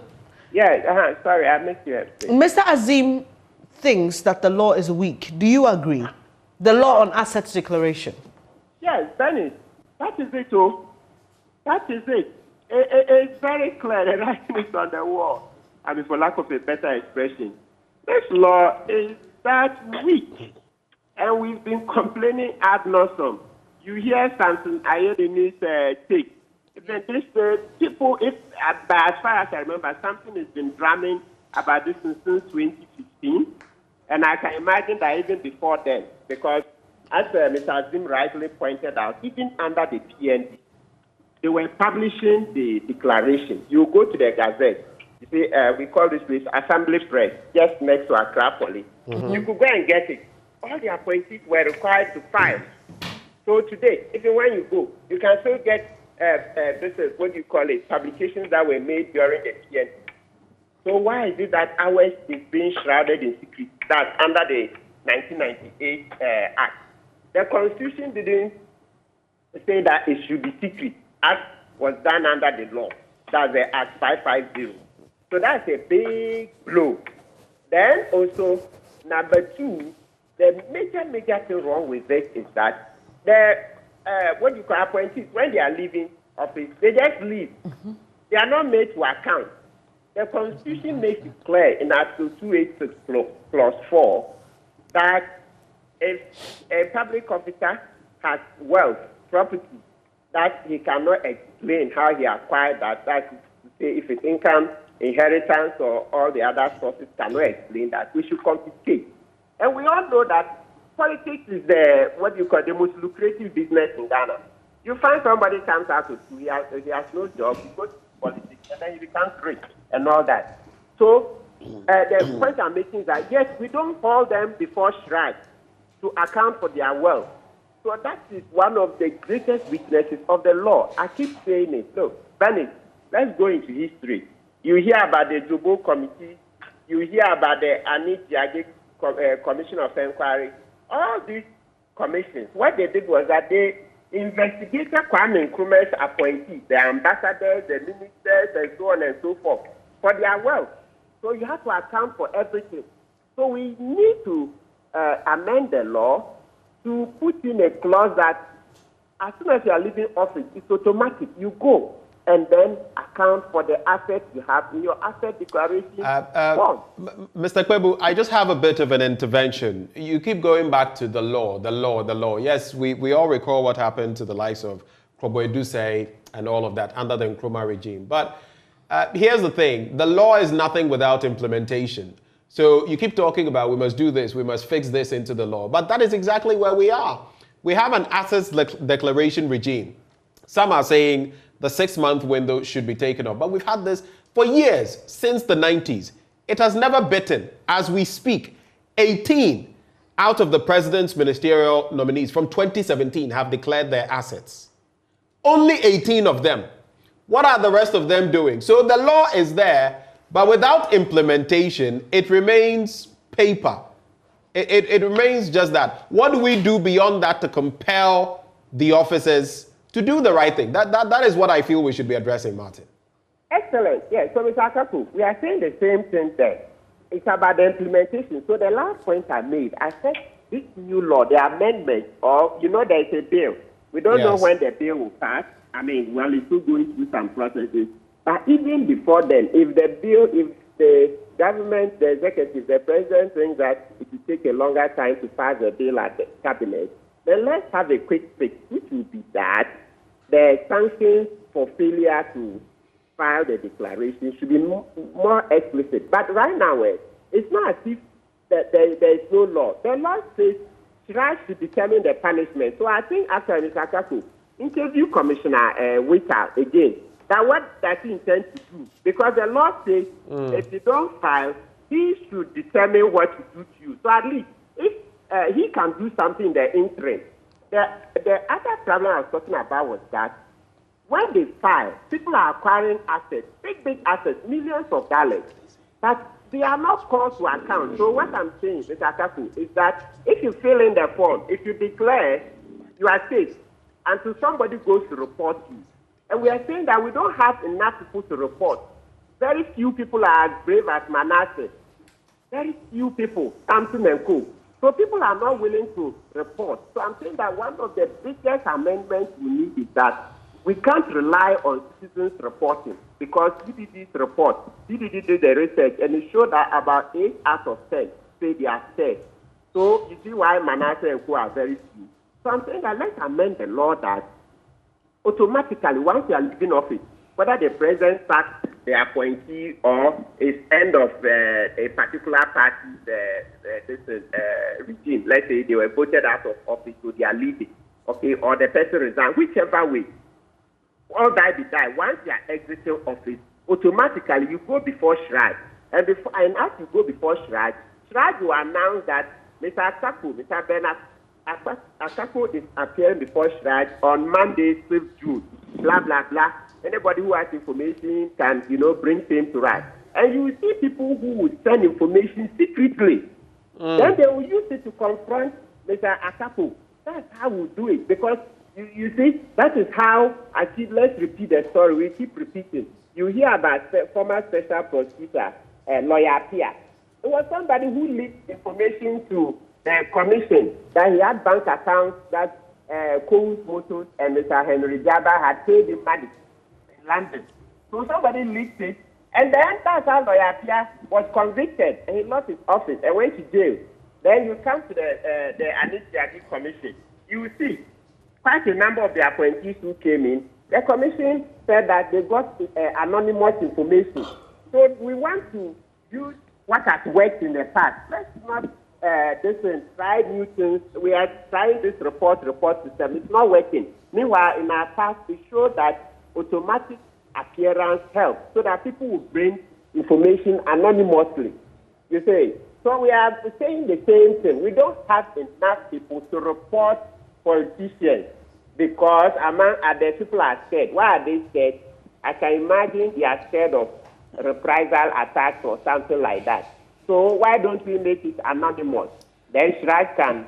S6: Yeah, sorry, I missed you.
S2: Mr. Azim thinks that the law is weak. Do you agree? The law on assets declaration.
S6: Yes, Benny, that is it, too. That is it. It's very clear. The writing is on the wall. I mean, for lack of a better expression, this law is that weak. And we've been complaining ad nauseum. You hear something, I hear the news take. Even this people, but as far as I remember, something has been drumming about this since 2015. And I can imagine that even before then, because as Mr. Azim rightly pointed out, even under the PND, they were publishing the declaration. You go to the Gazette. You see, we call this place Assembly Press, just next to Accra Police. You could go and get it. All the appointees were required to file. So today, even when you go, you can still get this is what you call it, publications that were made during the PND. So why is it that ours is being shrouded in secret? That's under the 1998 Act. The Constitution didn't say that it should be secret, as was done under the law. That's the Act 550. So that's a big blow. Then also, number two, the major thing wrong with this is that the what you call appointees, when they are leaving office, they just leave. They are not made to account. The Constitution makes it clear in Article 286 clause 4 that if a public officer has wealth, property, that he cannot explain how he acquired that, that's to say if it's income, inheritance, or all the other sources cannot explain that, we should confiscate. And we all know that politics is the most lucrative business in Ghana. You find somebody comes out of school, he has no job, he goes to politics, and then he becomes rich and all that. So the point I'm making is that, yes, we don't hold them before Chirac to account for their wealth. So that is one of the greatest weaknesses of the law. I keep saying it. Look, Bennett, let's go into history. You hear about the Jobo Committee, you hear about the Anit Jage Commission of Inquiry. All these commissions, what they did was that they investigated Kwame Nkrumah's appointees, the ambassadors, the ministers, and so on and so forth, for their wealth. So you have to account for everything. So we need to amend the law to put in a clause that as soon as you are leaving office, it's automatic. You go and then account for the assets you have in your asset declaration form.
S1: Mr. Kwebu, I just have a bit of an intervention. You keep going back to the law, the law, the law. Yes, we all recall what happened to the likes of Krobo and all of that under the Nkrumah regime. But here's the thing. The law is nothing without implementation. So you keep talking about we must do this, we must fix this into the law. But that is exactly where we are. We have an assets declaration regime. Some are saying the 6-month window should be taken off. But we've had this for years, since the 90s. It has never bitten. As we speak, 18 out of the president's ministerial nominees from 2017 have declared their assets. Only 18 of them. What are the rest of them doing? So the law is there, but without implementation, it remains paper. It remains just that. What do we do beyond that to compel the officers to do the right thing? That is what I feel we should be addressing, Martin.
S6: Excellent. Yes, so Mr. Akaku, we are saying the same thing there. It's about the implementation. So the last point I made, I said this new law, the amendment, or, there is a bill. We don't know when the bill will pass. I mean, well, it's still going through some processes. But even before then, if the government, the executive, the president thinks that it will take a longer time to pass the bill at the cabinet, then let's have a quick fix, which will be that the sanctions for failure to file the declaration should be more explicit. But right now, it's not as if there is no law. The law says Shraj should determine the punishment. So I think after Mr. Akaku, interview Commissioner Witter again, that what does he intend to do? Because the law says if you don't file, he should determine what to do to you. So at least if he can do something in the interim. The other problem I was talking about was that when they file, people are acquiring assets, big assets, millions of dollars, but they are not called to account. So what I'm saying, Mr. Akaku, is that if you fill in the form, if you declare, you are safe until somebody goes to report you. And we are saying that we don't have enough people to report. Very few people are as brave as Manasseh. Very few people, Samson and Co. So people are not willing to report. So I'm saying that one of the biggest amendments we need is that we can't rely on citizens reporting, because CDD's report, CDD did the research, and it showed that about 8 out of 10 say they are scared. So you see why Manasseh and Co are very few. So I'm saying that let's amend the law that automatically, once you are leaving office, whether the president sacks the appointee or is end of a particular party's regime, let's say they were voted out of office, so they are leaving, okay, or the person resigns, whichever way, all die be die. Once you are exiting office, automatically you go before Shraj. And as you go before Shraj, Shraj will announce that Mr. Akaku, Mr. Bernard Akaku is appearing before Shraj on Monday, 5th June, blah, blah, blah. Anybody who has information can, bring him to us. And you will see people who will send information secretly. Then they will use it to confront Mr. Akaku. That's how we do it. Because, you see, that is how, let's repeat the story. We keep repeating. You hear about former Special Prosecutor, Lawyer Pia. It was somebody who leaked information to the commission that he had bank accounts that Coles Motors and Mr. Henry Jabba had paid him money in London. So somebody leaked it, and then that's how Lawyer Pia was convicted, and he lost his office and went to jail. Then you come to the Anitiagi Commission. You will see quite a number of the appointees who came in. The commission said that they got anonymous information. So we want to use what has worked in the past. Let's not try new things. We are trying this report system. It's not working. Meanwhile, in our past, we showed that automatic appearance helps so that people will bring information anonymously. You see? So we are saying the same thing. We don't have enough people to report politicians because among other people are scared. Why are they scared? I can imagine they are scared of reprisal attacks or something like that. So why don't we make it anonymous? Then Shraj can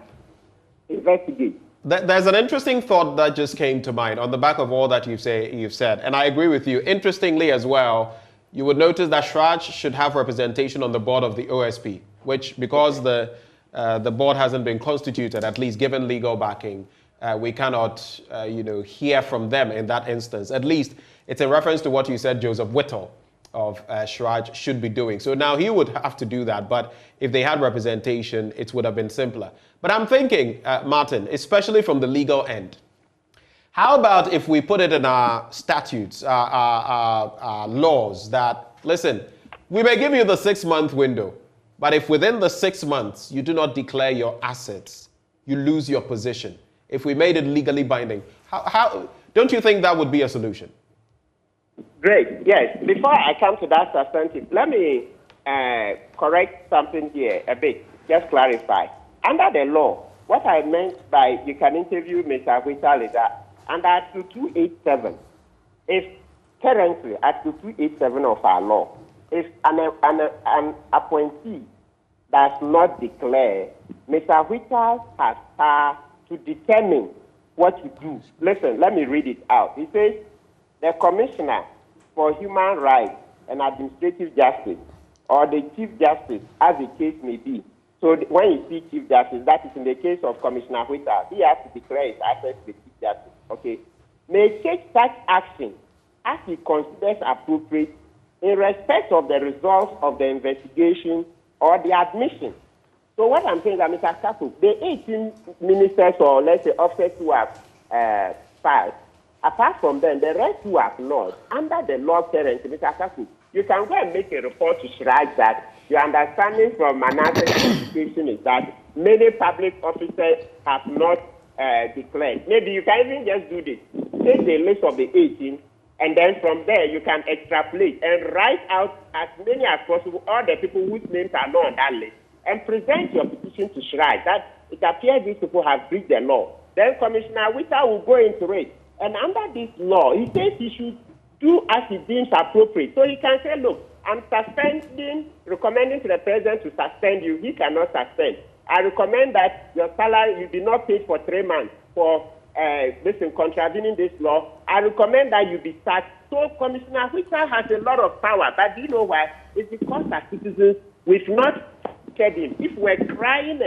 S6: investigate.
S1: There's an interesting thought that just came to mind on the back of all that you've said, and I agree with you. Interestingly as well, you would notice that Shraj should have representation on the board of the OSP, which, because the board hasn't been constituted, at least given legal backing, we cannot, hear from them in that instance. At least it's in reference to what you said, Joseph Whittle of Shraj should be doing. So now he would have to do that, but if they had representation, it would have been simpler. But I'm thinking, Martin, especially from the legal end, how about if we put it in our statutes, our laws that, listen, we may give you the 6-month window, but if within the 6 months you do not declare your assets, you lose your position. If we made it legally binding, how don't you think that would be a solution?
S6: Great. Yes. Before I come to that substantive, let me correct something here a bit. Just clarify. Under the law, what I meant by you can interview Mr. Whittle is that under Article 287, if currently Article 287 of our law, if an appointee does not declare, Mr. Whittle has power to determine what to do. Listen, let me read it out. He says, the Commissioner for Human Rights and Administrative Justice, or the Chief Justice, as the case may be. So when you see Chief Justice, that is in the case of Commissioner Whittle, he has to declare his access to the Chief Justice. Okay, may take such action as he considers appropriate in respect of the results of the investigation or the admission. So what I'm saying is that, Mr. Kaku, the 18 ministers or let's say officers who have filed, apart from them, the rest who have not, under the law currently, Mr. Kaku, you can go and make a report to Shraj that your understanding from Manasseh's investigation is that many public officers have not declared. Maybe you can even just do this. Take the list of the 18, and then from there you can extrapolate and write out as many as possible all the people whose names are not on that list, and present your petition to Shraj that it appears these people have breached the law. Then Commissioner Whittle will go into it. And under this law, he says he should do as he deems appropriate. So he can say, look, I'm recommending to the president to suspend you. He cannot suspend. I recommend that your salary, you be not paid for 3 months for contravening this law. I recommend that you be sacked. So Commissioner Whittle has a lot of power. But do you know why? It's because as citizens, we've not scared him. If we're crying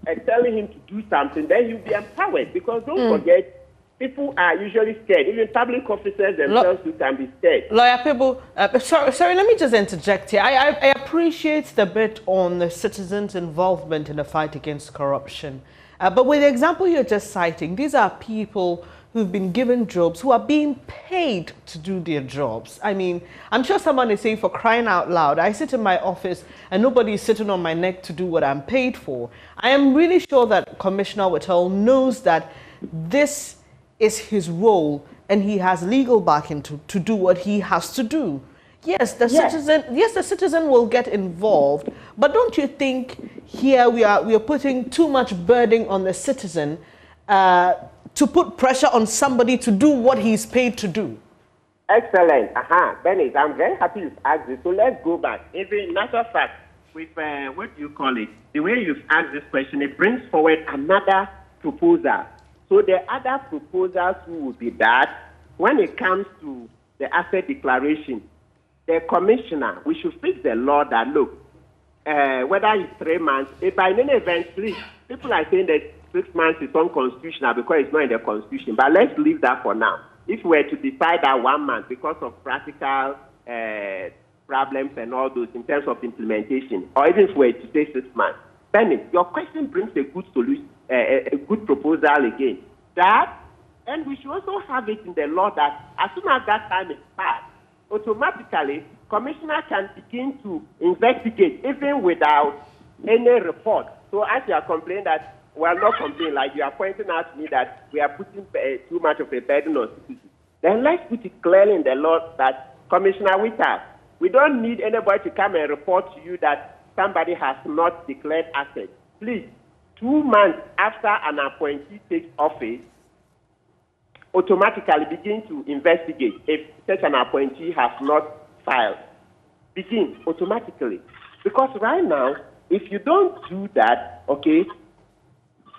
S6: and telling him to do something, then he'll be empowered. Because don't forget, people are usually scared. Even public officers themselves who can be scared.
S2: Lawyer people, sorry, let me just interject here. I appreciate the bit on the citizens' involvement in the fight against corruption. But with the example you're just citing, these are people who've been given jobs, who are being paid to do their jobs. I mean, I'm sure someone is saying, for crying out loud, I sit in my office and nobody is sitting on my neck to do what I'm paid for. I am really sure that Commissioner Whittle knows that this is his role and he has legal backing to do what he has to do. Yes, the citizen will get involved, but don't you think here we are putting too much burden on the citizen to put pressure on somebody to do what he's paid to do?
S6: Excellent. Bennett, I'm very happy you've asked this. So let's go back. Even matter of fact, with what do you call it? The way you've asked this question, it brings forward another proposal. So the other proposals would be that when it comes to the asset declaration, the commissioner, we should fix the law that, look, whether it's 3 months, if by any event, please, people are saying that 6 months is unconstitutional because it's not in the constitution, but let's leave that for now. If we were to decide that 1 month because of practical problems and all those in terms of implementation, or even if we were to say 6 months, Bennett, your question brings a good solution, a good proposal again. That, and we should also have it in the law that as soon as that time is passed, automatically, commissioner can begin to investigate even without any report. So as you are complaining that, well, not complaining, like you are pointing out to me that we are putting too much of a burden on citizens, then let's put it clearly in the law that Commissioner Whittle, we don't need anybody to come and report to you that somebody has not declared assets. Please, 2 months after an appointee takes office, automatically begin to investigate if such an appointee has not filed. Begin automatically. Because right now, if you don't do that, okay,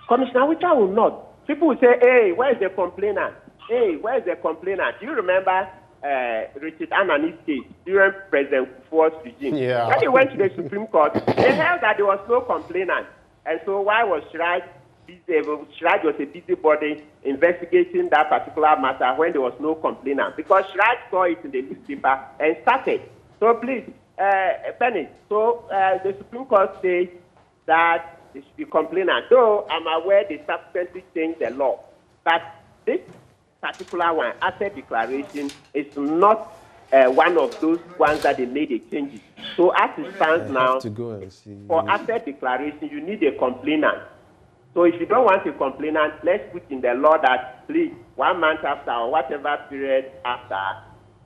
S6: Commissioner Whittle will not. People will say, hey, where is the complainant? Hey, where is the complainant? Do you remember Richard Anani's case during President Duffuor's regime.
S1: Yeah.
S6: When he went to the Supreme Court, they held that there was no complainant. And so why was Shraj busy? Shraj was a busybody investigating that particular matter when there was no complainant, because Shraj saw it in the newspaper and started. So please, Penny, so the Supreme Court says that there should be complainant. Though I'm aware they subsequently changed the law, but this particular one, asset declaration, is not one of those ones that they made a change. So as it stands now,
S1: to go and see.
S6: For asset declaration, you need a complainant. So if you don't want a complainant, let's put in the law that, please, 1 month after or whatever period after,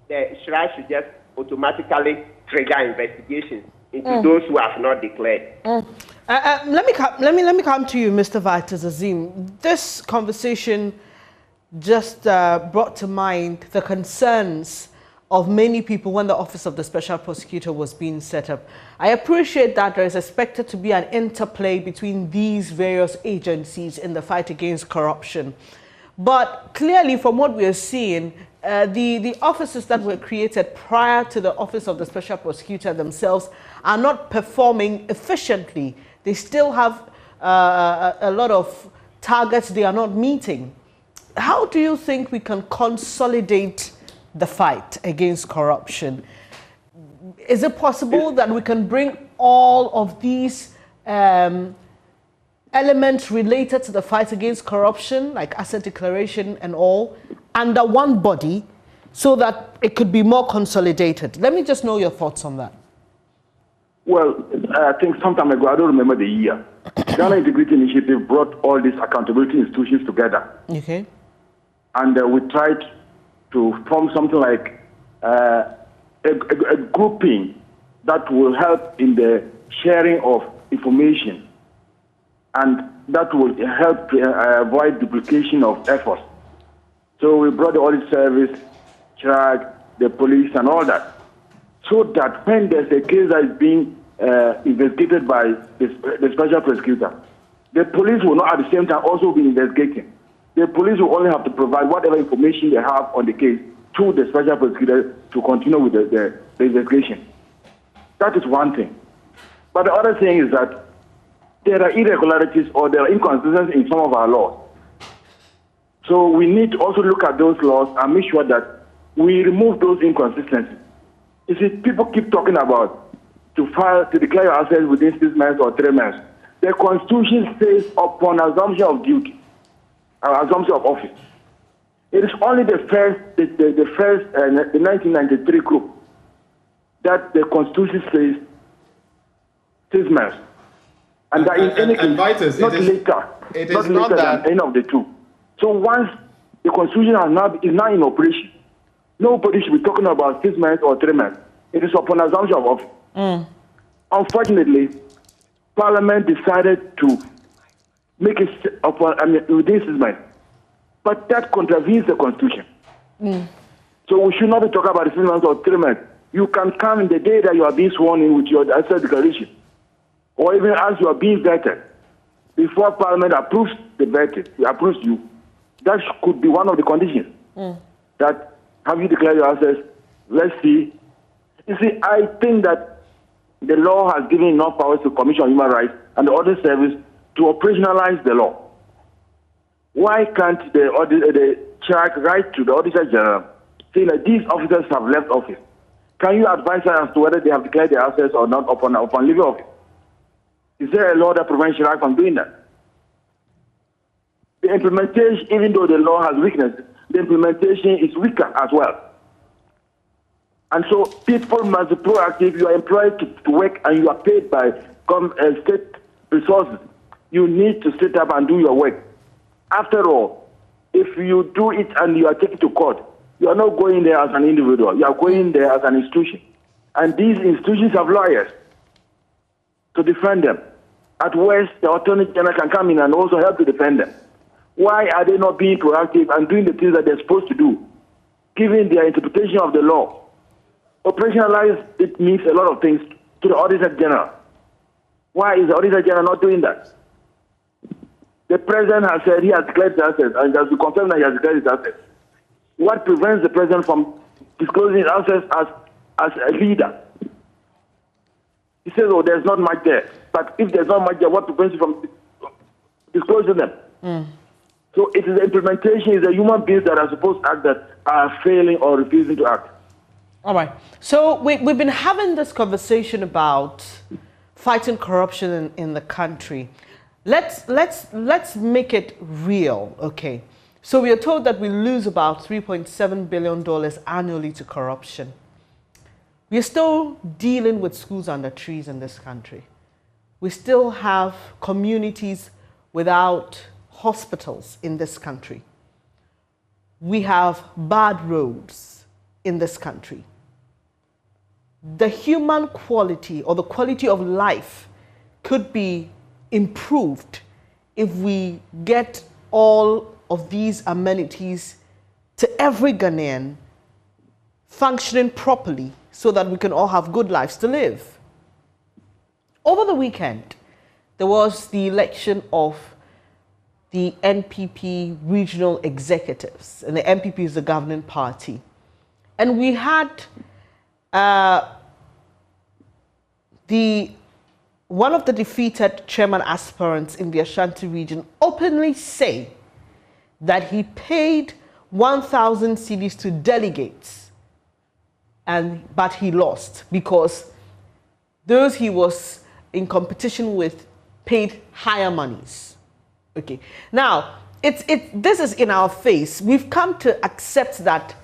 S6: the Shraj should just automatically trigger investigations into those who have not declared.
S2: Let me come to you, Mr. Vitus Azim. This conversation just brought to mind the concerns of many people when the Office of the Special Prosecutor was being set up. I appreciate that there is expected to be an interplay between these various agencies in the fight against corruption. But clearly, from what we are seeing, the offices that were created prior to the Office of the Special Prosecutor themselves are not performing efficiently. They still have a lot of targets they are not meeting. How do you think we can consolidate the fight against corruption? Is it possible that we can bring all of these elements related to the fight against corruption, like asset declaration and all, under one body so that it could be more consolidated? Let me just know your thoughts on that.
S7: Well, I think some time ago, I don't remember the year, Ghana Integrity Initiative brought all these accountability institutions together.
S2: Okay.
S7: And we tried to form something like a grouping that will help in the sharing of information, and that will help to avoid duplication of efforts. So we brought the audit service, CHRAG, the police, and all that, so that when there's a case that is being investigated by the special prosecutor, the police will not at the same time also be investigating. The police will only have to provide whatever information they have on the case to the special prosecutor to continue with the investigation. That is one thing. But the other thing is that there are irregularities or there are inconsistencies in some of our laws. So we need to also look at those laws and make sure that we remove those inconsistencies. You see, people keep talking about to declare your assets within 6 months or 3 months. The Constitution says upon assumption of duty, assumption of office. It is only the 1993 group that the Constitution says 6 months, and that in any case, not later, not later than any of the two. So once the Constitution is now in operation, nobody should be talking about 6 months or 3 months. It is upon assumption of office. Unfortunately, Parliament decided to make it within 6 months, but that contravenes the Constitution. So we should not be talking about 6 months or 3 months. You can come in the day that you are being sworn in with your asset declaration, or even as you are being vetted, before Parliament approves the vetting, approves you. That could be one of the conditions. That have you declared your assets? Let's see. You see, I think that the law has given enough powers to Commission on Human Rights and the Audit Service to operationalize the law. Why can't the CHRAG write to the Auditor General saying that these officers have left office? Can you advise us as to whether they have declared their assets or not upon leaving office? Is there a law that prevents CHRAG from doing that? The implementation, even though the law has weaknesses, the implementation is weaker as well. And so people must be proactive. You are employed to work and you are paid by state resources. You need to sit up and do your work. After all, if you do it and you are taken to court, you are not going there as an individual. You are going there as an institution. And these institutions have lawyers to defend them. At worst, the Attorney General can come in and also help to defend them. Why are they not being proactive and doing the things that they're supposed to do, given their interpretation of the law? Operationalize, it means a lot of things to the Auditor General. Why is the Auditor General not doing that? The President has said he has declared his assets and has confirmed that he has declared his assets. What prevents the President from disclosing his assets as a leader. He says, oh, there's not much there. But if there's not much there, what prevents you from disclosing them? So it is the implementation, it's the human beings that are supposed to act that are failing or refusing to act.
S2: All right. So we've been having this conversation about fighting corruption in the country. Let's make it real, okay? So we are told that we lose about $3.7 billion annually to corruption. We are still dealing with schools under trees in this country. We still have communities without hospitals in this country. We have bad roads in this country. The human quality or the quality of life could be improved if we get all of these amenities to every Ghanaian functioning properly so that we can all have good lives to live. Over the weekend, there was the election of the NPP regional executives, and the NPP is the governing party. And we had one of the defeated chairman aspirants in the Ashanti region openly say that he paid 1,000 cedis to delegates, but he lost because those he was in competition with paid higher monies. Okay. Now, this is in our face. We've come to accept that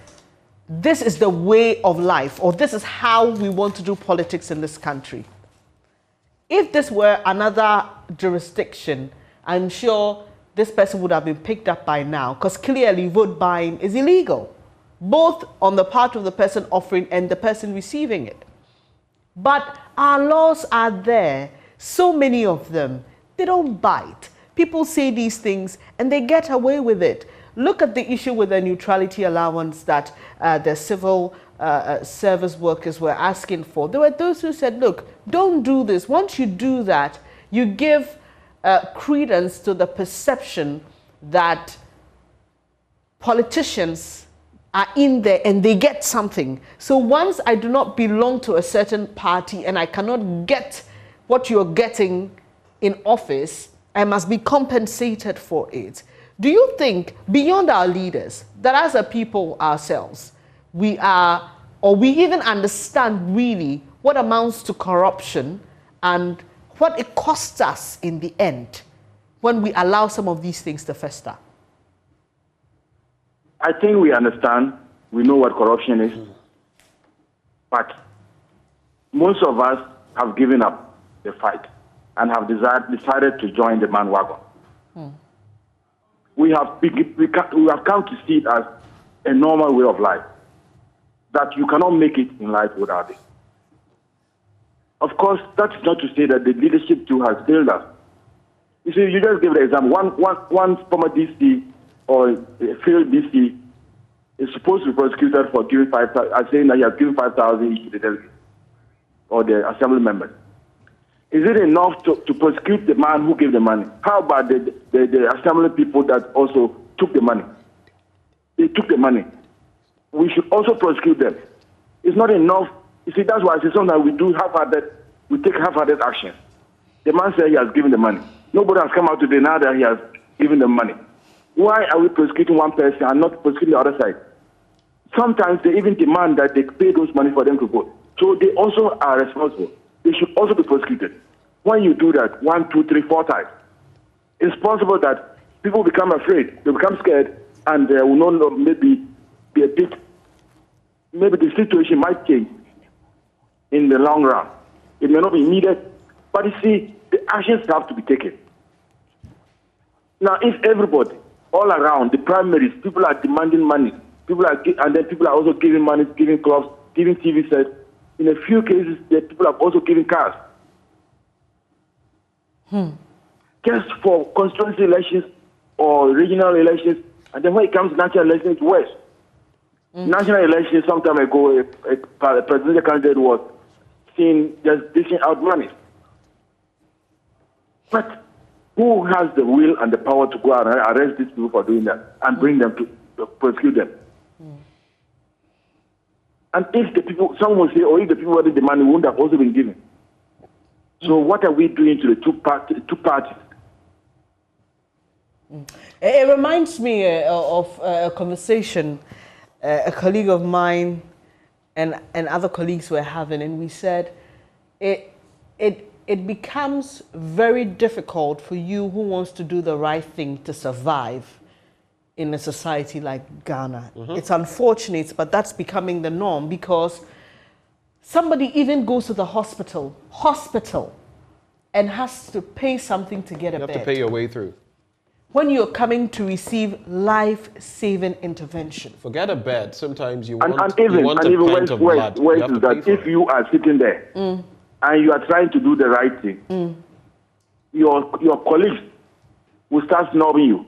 S2: this is the way of life, or this is how we want to do politics in this country. If this were another jurisdiction, I'm sure this person would have been picked up by now, because clearly vote buying is illegal, both on the part of the person offering and the person receiving it. But our laws are there, so many of them, they don't bite. People say these things and they get away with it. Look at the issue with the neutrality allowance that the civil service workers were asking for. There were those who said, look, don't do this. Once you do that, you give credence to the perception that politicians are in there and they get something. So once I do not belong to a certain party and I cannot get what you're getting in office, I must be compensated for it. Do you think, beyond our leaders, that as a people ourselves, we are, or we even understand really what amounts to corruption and what it costs us in the end when we allow some of these things to fester?
S7: I think we understand, we know what corruption is, but most of us have given up the fight and have decided to join the bandwagon. We have come to see it as a normal way of life, that you cannot make it in life without it. Of course, that's not to say that the leadership too has failed us. You see, you just give the example. One former DC or a failed DC is supposed to be prosecuted for giving 5,000, saying that he has given 5,000 each to the delegates or the assembly members. Is it enough to prosecute the man who gave the money? How about the assembly people that also took the money? They took the money. We should also prosecute them. It's not enough. You see, that's why I say sometimes we take half-hearted action. The man said he has given the money. Nobody has come out to deny that he has given the money. Why are we prosecuting one person and not prosecuting the other side? Sometimes they even demand that they pay those money for them to vote. So they also are responsible. They should also be prosecuted. When you do that 1, 2, 3, 4 times, it's possible that people become afraid, they become scared, and they will not maybe be a bit, maybe the situation might change in the long run. It may not be needed, but you see, the actions have to be taken. Now, if everybody, all around, the primaries, people are demanding money, and then people are also giving money, giving clubs, giving TV sets. In a few cases, the people have also given cars. Just for constituency elections or regional elections, and then when it comes to national elections, it's worse. National elections, some time ago, a presidential candidate was seen just dishing out money. But who has the will and the power to go out and arrest these people for doing that and bring them to prosecute them? And if the people, some will say, or if the people wanted the money, wouldn't have also been given. So what are we doing to the two parties?
S2: It reminds me of a conversation a colleague of mine and other colleagues were having, and we said it becomes very difficult for you who wants to do the right thing to survive in a society like Ghana. It's unfortunate, but that's becoming the norm, because somebody even goes to the hospital and has to pay something to get a bed.
S1: You have to pay your way through.
S2: When you're coming to receive life-saving intervention.
S1: Forget a bed. Sometimes you
S7: and
S1: want,
S7: even,
S1: you want
S7: and
S1: a
S7: even
S1: pint of blood.
S7: Where
S1: You have
S7: is
S1: to
S7: that
S1: pay
S7: if
S1: for
S7: you are sitting there and you are trying to do the right thing, your colleagues will start snobbing you.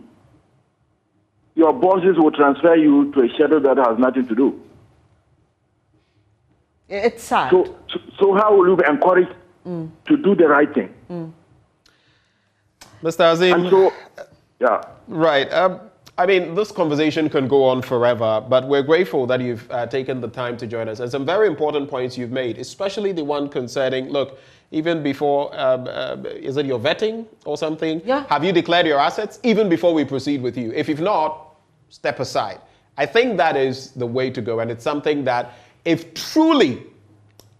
S7: Your bosses will transfer you to a schedule that has nothing to do.
S2: It's sad.
S7: So how will you be encouraged to do the right thing?
S1: Mr. Azim.
S7: And so, yeah.
S1: Right. I mean, this conversation can go on forever, but we're grateful that you've taken the time to join us. And some very important points you've made, especially the one concerning, look, even before, is it your vetting or something?
S2: Yeah.
S1: Have you declared your assets even before we proceed with you? If you've not, step aside. I think that is the way to go. And it's something that if truly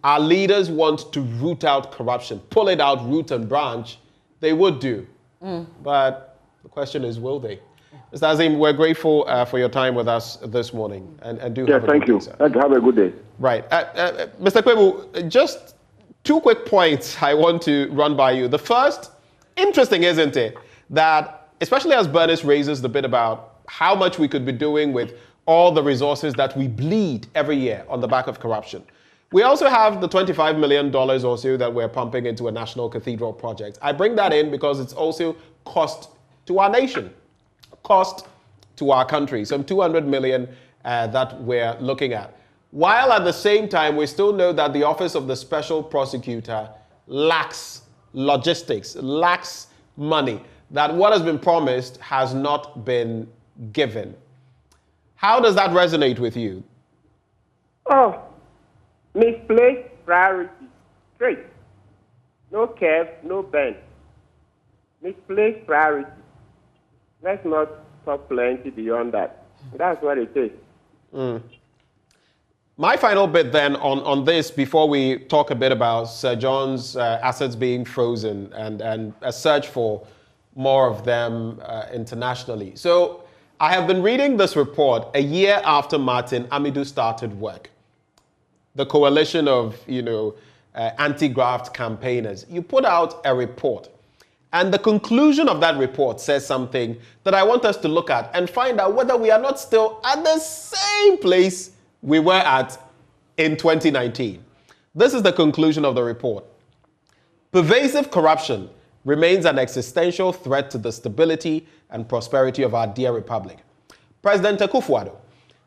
S1: our leaders want to root out corruption, pull it out root and branch, they would do. But the question is, will they? Mr. Azim, we're grateful for your time with us this morning. And do have a good day, sir.
S7: Thank you. Have a good day.
S1: Right. Mr. Kwebu, just 2 quick points I want to run by you. The first, interesting, isn't it, that especially as Bernice raises the bit about how much we could be doing with all the resources that we bleed every year on the back of corruption. We also have the $25 million or so that we're pumping into a national cathedral project. I bring that in because it's also cost to our nation, cost to our country, some 200 million that we're looking at. While at the same time, we still know that the Office of the Special Prosecutor lacks logistics, lacks money, that what has been promised has not been given. How does that resonate with you?
S6: Oh, misplaced priority. Straight. No curve, no bend. Misplaced priority. Let's not talk plenty beyond that. That's what it is.
S1: My final bit then on this, before we talk a bit about Sir John's assets being frozen and a search for more of them internationally. So I have been reading this report a year after Martin Amidou started work. The coalition of, anti-graft campaigners. You put out a report. And the conclusion of that report says something that I want us to look at and find out whether we are not still at the same place we were at in 2019. This is the conclusion of the report. Pervasive corruption remains an existential threat to the stability and prosperity of our dear republic. President Duffuor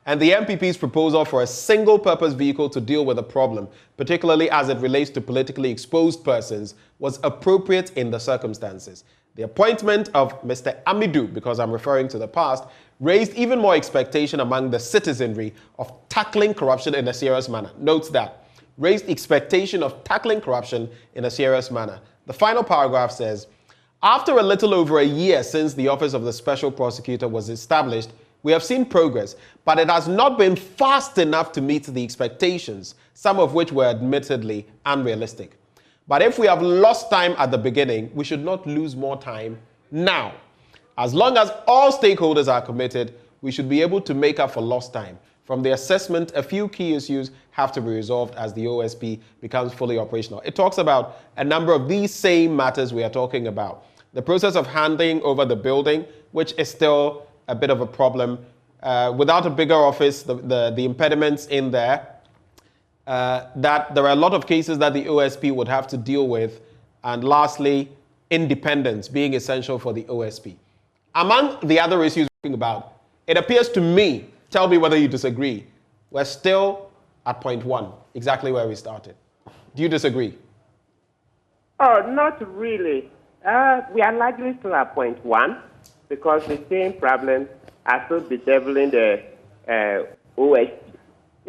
S1: and the MPP's proposal for a single-purpose vehicle to deal with the problem, particularly as it relates to politically exposed persons, was appropriate in the circumstances. The appointment of Mr. Amidou, because I'm referring to the past, raised even more expectation among the citizenry of tackling corruption in a serious manner. Note that. Raised expectation of tackling corruption in a serious manner. The final paragraph says, after a little over a year since the Office of the Special Prosecutor was established, we have seen progress, but it has not been fast enough to meet the expectations, some of which were admittedly unrealistic. But if we have lost time at the beginning, we should not lose more time now. As long as all stakeholders are committed, we should be able to make up for lost time. From the assessment, a few key issues have to be resolved as the OSP becomes fully operational. It talks about a number of these same matters we are talking about. The process of handing over the building, which is still a bit of a problem. Without a bigger office, the impediments in there, that there are a lot of cases that the OSP would have to deal with. And lastly, independence being essential for the OSP. Among the other issues we're talking about, it appears to me, tell me whether you disagree, we're still at point 1, exactly where we started. Do you disagree?
S6: Oh, not really. We are largely still at point 1 because the same problems are still bedeviling the OSP.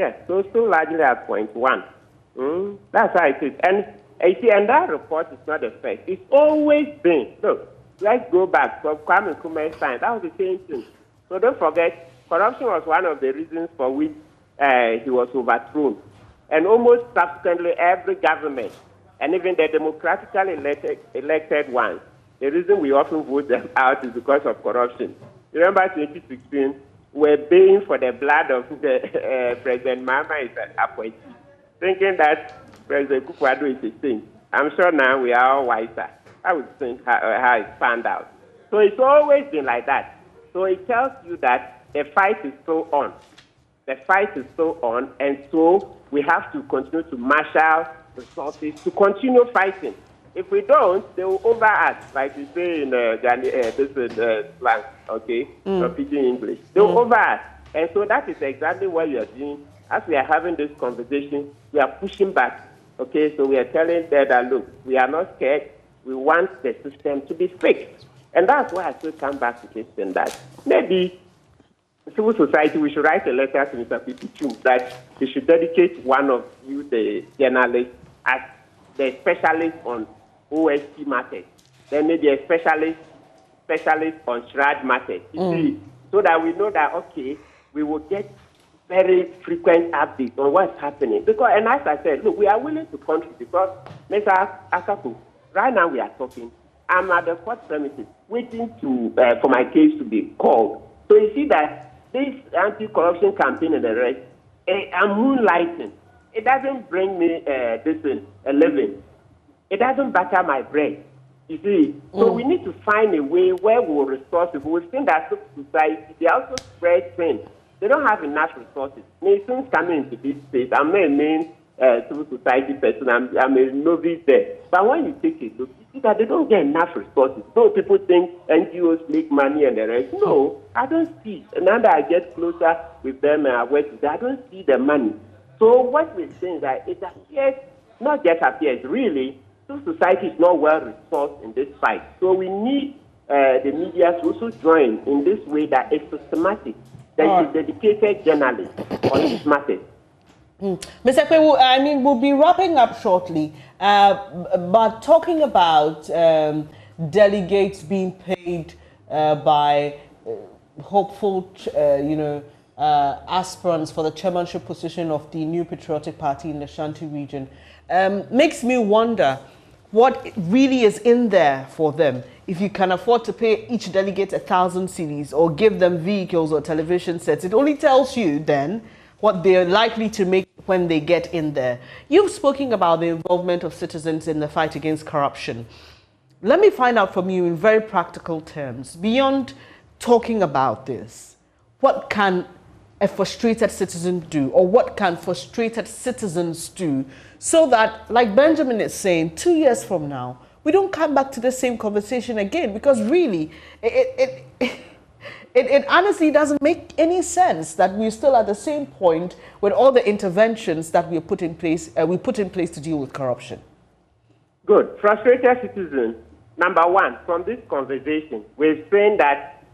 S6: Yes, so still largely at 0.1. That's how it is. And you see, and that report is not the first. It's always been. Look, let's go back from Kwame Nkrumah's time. That was the same thing. So don't forget, corruption was one of the reasons for which he was overthrown. And almost subsequently, every government, and even the democratically elected ones, the reason we often vote them out is because of corruption. Remember 2016, we're paying for the blood of the President Mahama is an appointee, thinking that President Kufuor is a saint. I'm sure now we are all wiser. I would think how it's found out. So it's always been like that. So it tells you that the fight is still on. The fight is still on, and so we have to continue to marshal resources to continue fighting. If we don't, they will over us, like we say in this slang, okay, repeating English. They will over us. And so that is exactly what you are doing. As we are having this conversation, we are pushing back, okay? So we are telling them that, look, we are not scared. We want the system to be fixed. And that's why I still come back to this thing that maybe civil society, we should write a letter to Mr. Pipichu that he should dedicate one of you, the journalists, as the specialist on OSP matters. Then maybe a specialist on shroud matters. You see, so that we know that, okay, we will get very frequent updates on what's happening. Because, and as I said, look, we are willing to contribute because, Mr. Akaku, right now we are talking. I'm at the court premises waiting for my case to be called. So you see that this anti-corruption campaign and the rest, I'm moonlighting. It doesn't bring me a living. It doesn't butter my bread. You see, so we need to find a way where we will restore people. We've seen that society, they also spread things. They don't have enough resources. Since coming into this space, I'm not a main civil society person. I'm a novice there. But when you take a look, you see that they don't get enough resources. So people think NGOs make money and the rest. No, I don't see. And now that I get closer with them and I work with them, I don't see the money. So what we're saying is that it appears, not just appears, really, civil society is not well resourced in this fight. So we need the media to also join in this way that it's systematic. There is dedicated journalists on this matter.
S2: Mr. Kwewu, I mean, we'll be wrapping up shortly, but talking about delegates being paid by hopeful, aspirants for the chairmanship position of the New Patriotic Party in the Shanti region, makes me wonder what really is in there for them. If you can afford to pay each delegate 1,000 cedis or give them vehicles or television sets, it only tells you then what they're likely to make when they get in there. You've spoken about the involvement of citizens in the fight against corruption. Let me find out from you in very practical terms, beyond talking about this, what can a frustrated citizen do, or what can frustrated citizens do, so that, like Benjamin is saying, 2 years from now, we don't come back to the same conversation again? Because really, it honestly doesn't make any sense that we're still at the same point with all the interventions that we put in place to deal with corruption.
S6: Good. Frustrated citizens, number one, from this conversation, we're saying that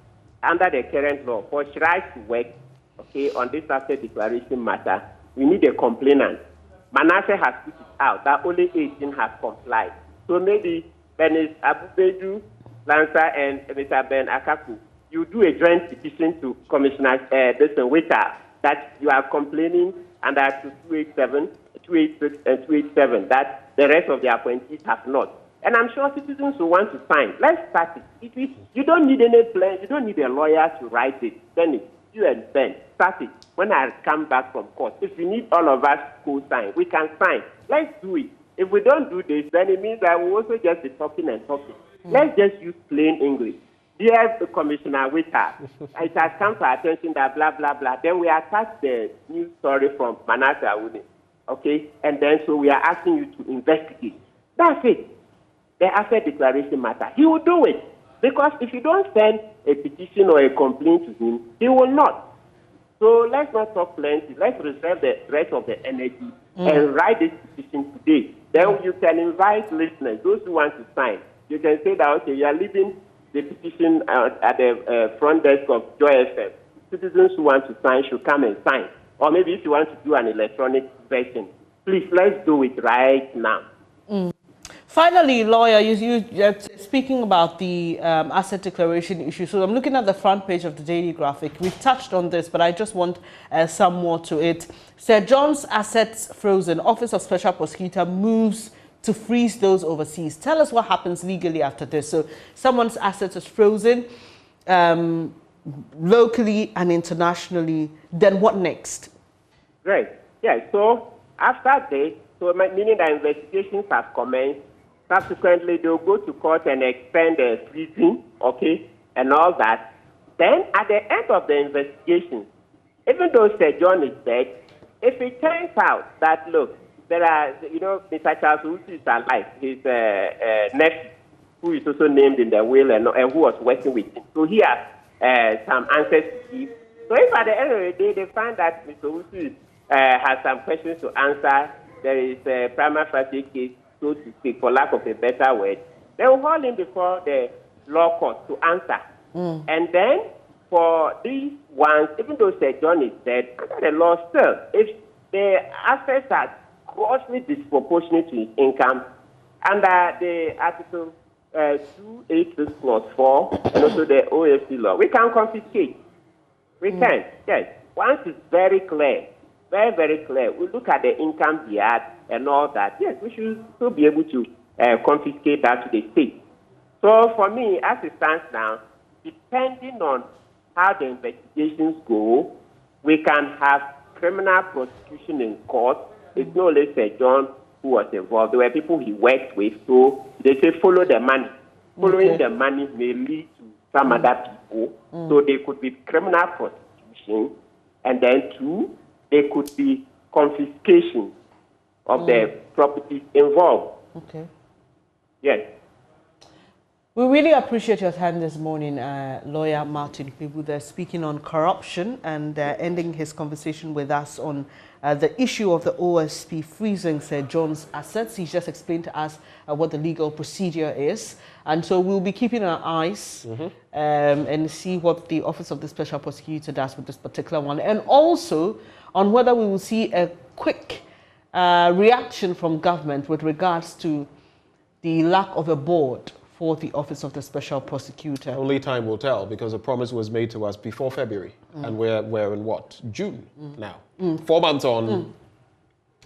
S6: under the current law, for Shirai to work, okay, on this asset declaration matter, we need a complainant. Manasseh has put it out that only 18 have complied. So maybe Benis Abubeju, Lancer, and Mr. Ben Akaku, you do a joint petition to Commissioner Witter that you are complaining under 287, 286, and 287 that the rest of the appointees have not. And I'm sure citizens will want to sign. Let's start it. You don't need any plan. You don't need a lawyer to write it. Then you and Ben, start it. When I come back from court, if you need all of us to sign, we can sign. Let's do it. If we don't do this, then it means that we'll also just be talking and talking. Let's just use plain English. Dear Commissioner Witter, it has come to our attention that blah, blah, blah. Then we attach the news story from Manasseh Awuni, okay? And then so we are asking you to investigate. That's it. The asset declaration matter. He will do it. Because if you don't send a petition or a complaint to him, he will not. So let's not talk plenty. Let's reserve the rest of the energy and write this petition today. Then you can invite listeners, those who want to sign. You can say that, okay, you are leaving the petition at the front desk of Joy FM. Citizens who want to sign should come and sign. or maybe if you want to do an electronic version, please, let's do it right now.
S2: Finally, lawyer, you're speaking about the asset declaration issue. So I'm looking at the front page of the Daily Graphic. We've touched on this, but I just want some more to it. Sir John's assets frozen. Office of Special Prosecutor moves to freeze those overseas. Tell us what happens legally after this. So someone's assets is frozen locally and internationally. Then what next?
S6: Great. Yeah, so after this, so meaning that investigations have commenced, subsequently they'll go to court and extend the freezing, okay, and all that. Then at the end of the investigation, even though Sir John is dead, if it turns out that, look, there are, Mr. Charles Owusu is alive, his nephew, who is also named in the will and who was working with him. So he has some answers to give. So if at the end of the day they find that Mr. Owusu has some questions to answer, there is a prima facie case, so to speak, for lack of a better word, they will hold him before the law court to answer. And then for these ones, even though Sir John is dead, under the law still, if the assets are grossly disproportionate to his income, under the Article 286 Clause 4 and also the OFC law, we can confiscate. We can, yes. Once it's very clear, very, very clear, we look at the income he had and all that, yes, we should still be able to confiscate that to the state. So for me, as it stands now, depending on how the investigations go, we can have criminal prosecution in court. It's not only Sir John who was involved. There were people he worked with, so they say follow the money. Following the money may lead to some other people, so they could be criminal prosecution, and then two, they could be confiscation of the properties involved.
S2: Okay.
S6: Yes.
S2: We really appreciate your time this morning, lawyer Martin Kpebu, speaking on corruption and ending his conversation with us on the issue of the OSP freezing Sir John's assets. He's just explained to us what the legal procedure is. And so we'll be keeping our eyes and see what the Office of the Special Prosecutor does with this particular one. And also on whether we will see a quick reaction from government with regards to the lack of a board for the Office of the Special Prosecutor.
S1: Only time will tell, because a promise was made to us before February, and we're in what? June now. 4 months on,